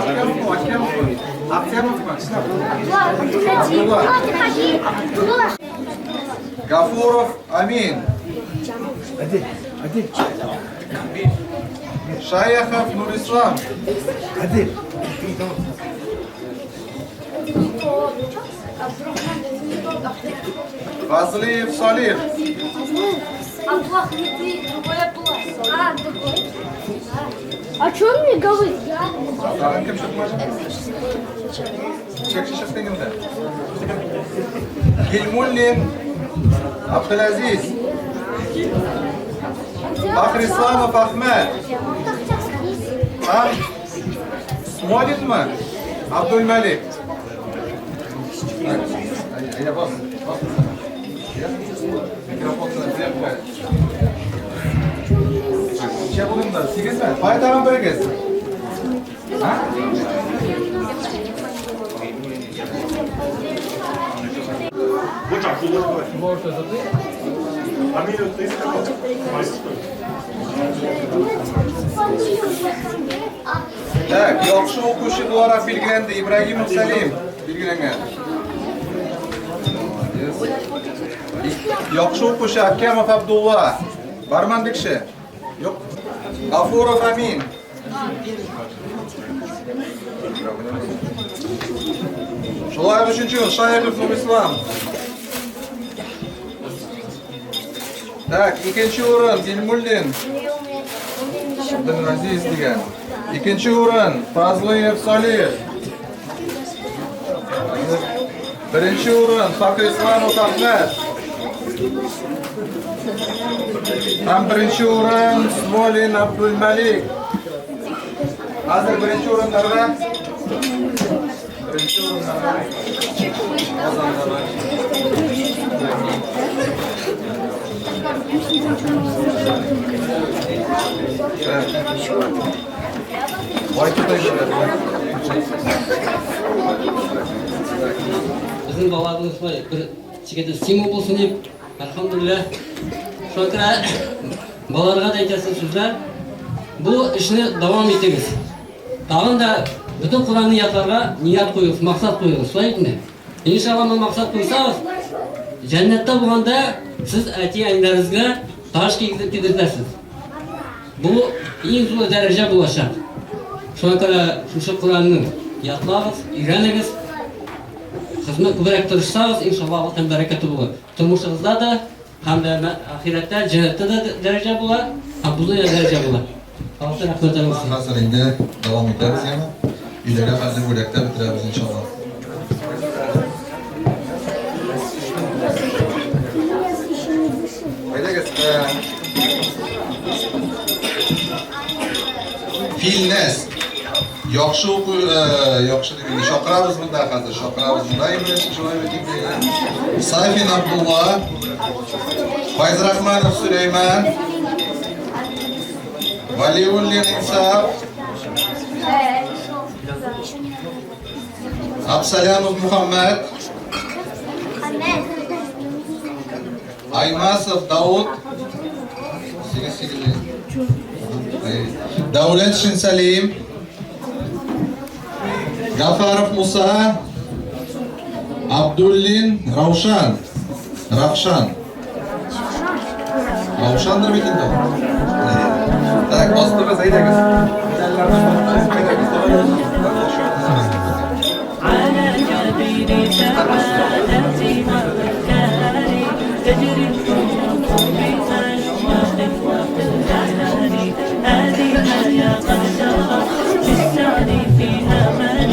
أحكام غفورов أمين شايخов نور إسلام Фазлиев Салих. А что он мне говорит? Гильмуллин Абдулазиз. Бахрисламов Ахмед. Смолитма Абдульмалик. Я вас. Şey bulayım da, siz mi? Faydalan böyle gezsin. Ha? Так, yaxshi o'quvchi olarak belgilandi Ibrahimov Salim. Belgilangan. Yaxshi o'quvchi Akamov Abdullah. Barman bir kishi. Yo'q. G'afurov Amin. Shulayq 3-yil Shayxov Nur Islom. Tak, ikkinchi o'rin Gilmullin Abdulaziz degan. Ikkinchi o'rin Fazliyev Solih. Birinchi o'rin Faxrislamov Ahmad. Ham birinchi o'rin Smolin Abdulmalik. Hozir birinchi o'rinlarda birinchi o'rinlarda Bizim babalarımız var ya, bir çıkıntı simul olsun deyip, elhamdülillah, şu kadar babalarga da aytasın sizler, bu işini devam ettiniz. Tağın da bütün Kur'an niyatlarga niyat koyuyoruz, maksat koyuyoruz, söyleyeyim mi? İnşallah bu maksat koysanız, cennette bulanda siz ati ayinlarinizga taş giydirip gidirsiniz. Bu en zor derece bulaşak. Şu kadar şu Kur'an'ın yatlarız, öğreniriz. Hizmet kubarak tırışsanız inşallah Allah'tan bereketi bulur. Turmuşunuzda da hem de ahirette, cennette de derece bulur, hem burada da derece bulur. Allah'tan rahmet eylesin. Hasırında devam ederiz yani. İleri halde burakta bitiririz inşallah. Filnes. Yaxshi o'qi, yaxshi deb chaqiramiz bunda hozir. Chaqiramiz bunda Imresiz Jo'rayev. Sayfin Abdullah, Fayzrahmanov Süleyman, Valiullin Insaf, Absalamov Muhammad, Aymasov Davud, Davlat Shinsalim, G'afarov Musa, Abdullin Ravshan. Ravshandir bikin da. Tak, ostimiz aytamiz. على جبين سعادتي والركان تجري الخيوط بأشواق وبالأحلام هذه حياة قد سرت بالسعد في أمان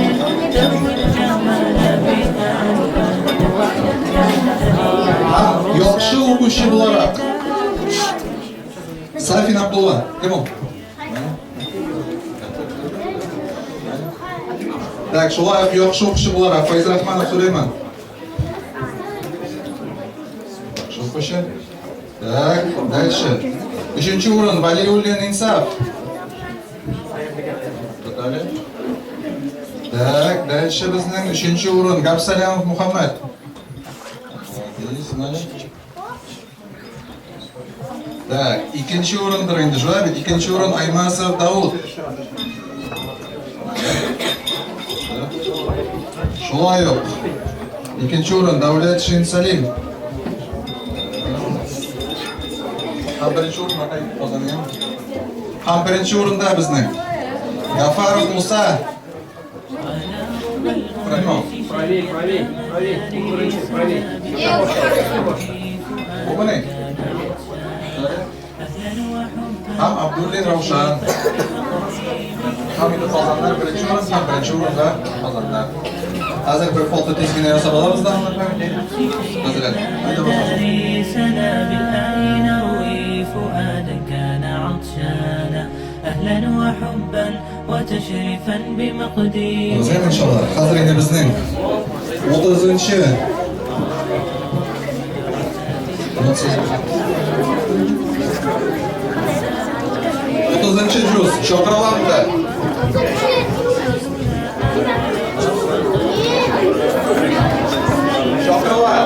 تروي الجمال بها Yaxshi o'quvchi bo'laroq Sayfin Abdullah, kim o? Tak, shulay yaxshi o'quvchi bo'laroq Fayzrahmanov Süleyman. Yaxshi o'quvchi. Так, дальше. Üçüncü o'rin Valiuddin Insaf. To'xtali. Так, дальше bizning 3-o'rin Gapsalamov Muhammad. Так, 2-o'rindir endi shu, 2-o'rin Aymasov Davud. Shulay yo'q. 2-o'rin Davlat Shinsalim. Ham birinchi o'rinda qozongan. Ham birinchi o'rinda bizning Gafarov Musa. Правее. Bu ne? Ham Abdullin Ravshan. Ham endi qozonlar birinchi o'rin, ham birinchi o'rinda qozonlar. Hozir bir foto tezgina yasab olamizda hamma. Hazrat. Haydi أهلا وحبا وتشريفا بمقدير. زين إن شاء الله. حاضر هنا بزنين. 30-chi. juz. Shoqiralamda. Shoqiralar.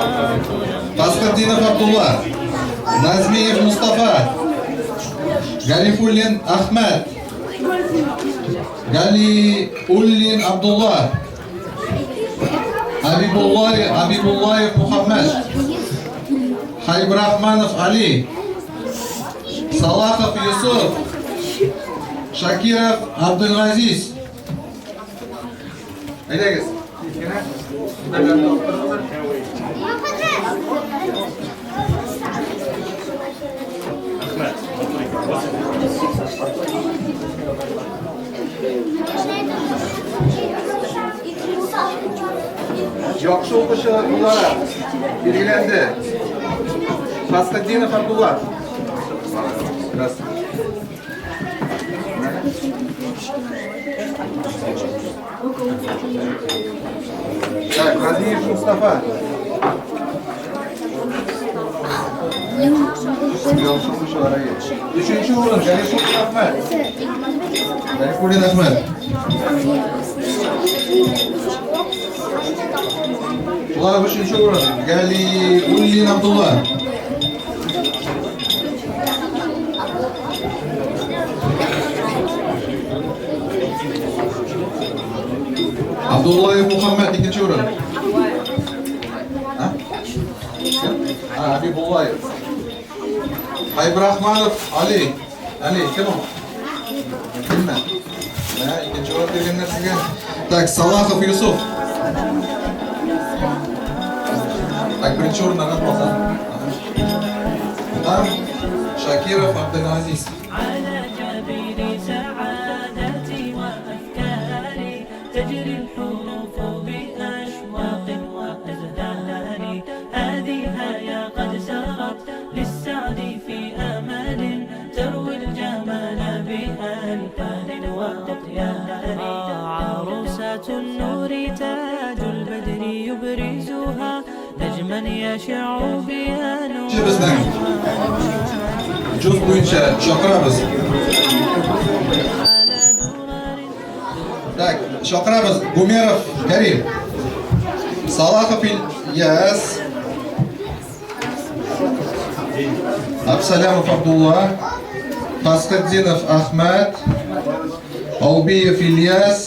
Fasqatdinov Abdullah. Nazmiyev Mustafa. Galifullin Ahmad. Galiullin Abdullah. Habibullayev Muhammad. Haybirahmanov Ali. Salahov Yusuf. Shakirov Abdulaziz. Aydagiz. Yaxshi o'qishi ular belgilandi. Fasqatdinov Abdullah. Так, Разиев Мустафа. Üçüncü o'rin Galifullin Ahmad. Galifullin Ahmad. Ular 3-chi o'rin Galiullin Abdullah. Abdullayev Muhammad 2-chi o'rin. Habibullayev. Haybirahmanov Ali. Kim o? Kimman? İkinci o'rin berganlar sizga. Tak, Salahov Yusuf. Tak, birinchi o'rindan bo'lsa. Ham Shakirov Abdulaziz. على جبين سعادتي وأفكاري تجري الحروف بأشواق وأزهار. هذه يا قد سرت للسعد في أمل تروي الجمال بألفان وأطيار. عروسة النور تاج البدر يبرزها نجما يشع بها نور. Juz bo'yicha chaqiramiz. Tak, chaqiramiz. Gumerov Karim. Salahov Ilyas. Absalamov Abdullah. Fasqatdinov Ahmad. Ovbiyev Ilyas.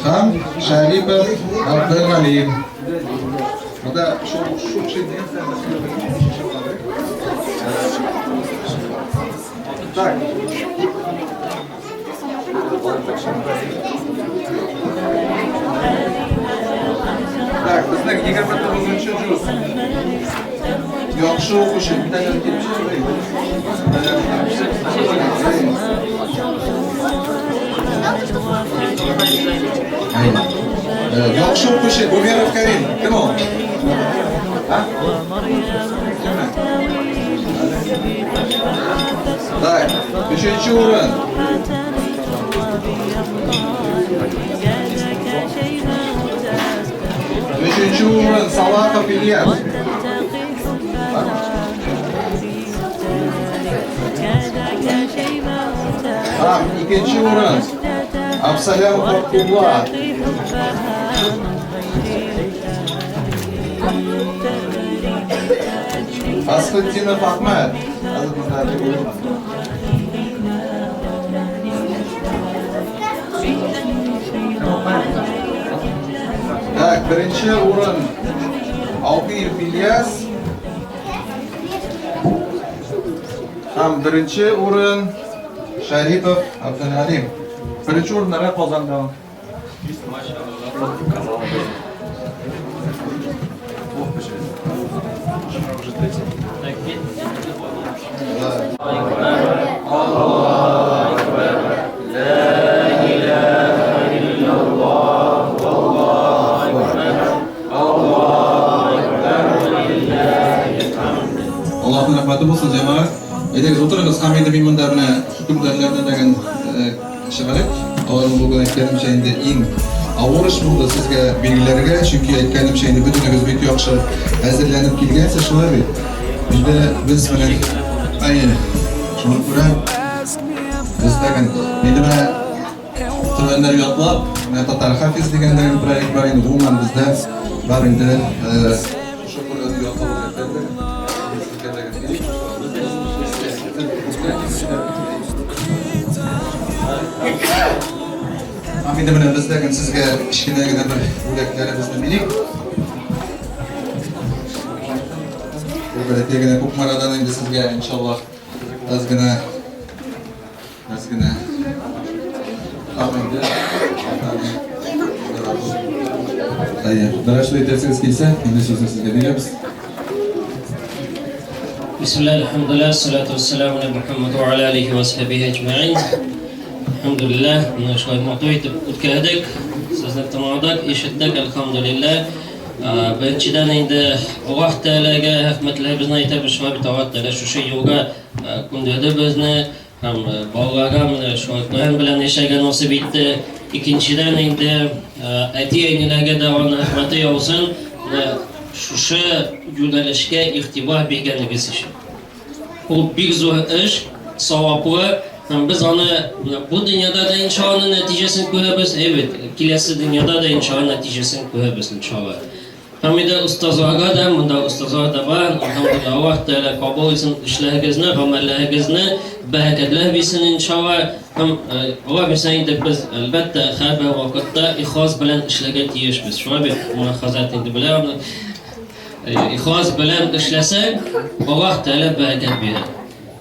Ham Sharipov Abdulg'aniyev. Bunda shu degan Так. Так, bizning 29-chi juz. Yaxshi o'qishi, bittalar Yaxshi o'qishi Gumerov Karim. Kim o? Так, 3-chi o'rin. 3-chi o'rin Salahov Ilyas. İkinci o'rin Absalam Abdullah. Asqatdinov Ahmad. Tak, birinchi o'rin Alpiyev İlyas. Ham birinchi o'rin Sharipov Abdulalim. Birinchi o'rinlarga qozonda. Allohning rahmati bo'lsin jamoat. Aytsangiz o'tiramiz Hamida Bimunda bilan hukmdorlardan degan shig'alik. Olim bo'lgan aytganimcha endi eng avorish bo'ldi sizga belgilariga, chunki aytganimcha endi butun o'zbek yaxshi hazırlanib kelgansiz, shunday. Bizda biz bilan ayni shuni ko'rib biz degan endi mana turanlar yotlab, Tatar Hafiz deganlarning proyekt bor endi umuman bizda bor endi shu qo'lda yotlab Hamida bilan bizdan sizga kichkinagina bir bo'laklarimizni bering. Bu bo'laklarga ko'p maradan endi sizga inshaalloh ozgina Hamida. Tayyor. Darashli aytsangiz kelsa, endi so'zni sizga beramiz. Bismillah, alhamdulillah, salatu wassalamu ala Muhammad wa ala alihi wa sahbihi ajma'in. Alhamdulillah, mana shu mavzu etib o'tgandik. Sizni tomondan eshitdik, alhamdulillah. Birinchidan endi Alloh taolaga rahmatlarimizni aytamiz, shu bitta shu yo'lga kundadi bizni ham bolalarga mana shu bilan yashagan nasib etdi. Ikkinchidan endi atiyalarga davom rahmati yog'sin. Şu yo'nalishga e'tibor berganingiz uchun. Bu bir zo'r ish, savobli. Biz onu bu dünyada da inşallah neticesini ko'ramiz. Evet, kelasi dunyoda da inşallah neticesini ko'ramiz inşallah. Hamida ustozlarga da, bunda ustozlar da bor. Alhamdulillah, Alloh taolo qabul etsin ishlaringizni, amallaringizni, barakatlar bersin inşallah. Ham Alloh bersin deb biz albatta har bir vaqtda ixlos bilan ishlagan tiyishmiz. Shuna bir mulohazat endi bilan ixlos bilan ishlasak, Alloh taolo barakat beradi.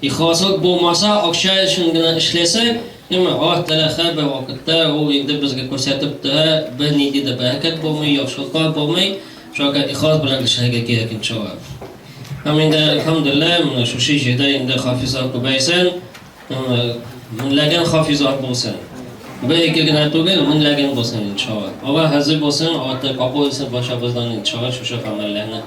İxlaslik bo'lmasa, o'sha shungina ishlasak, nima Alloh taolo har bir vaqtda u endi bizga ko'rsatibdi, bir niyatda barakat bo'lmay, yaxshilik bo'lmay, shunaqa ixlos bilan ishlash kerak inshaalloh. Ham endi alhamdulillah, mana shu yerda endi hofizlar ko'paysin, minlagan hofizlar bo'lsin. Bir ikkigina tugul, minlagan bo'lsin inshaalloh. Alloh hazır bo'lsin, Alloh qabul etsin boshqa bizdan inshaalloh shu amallarni.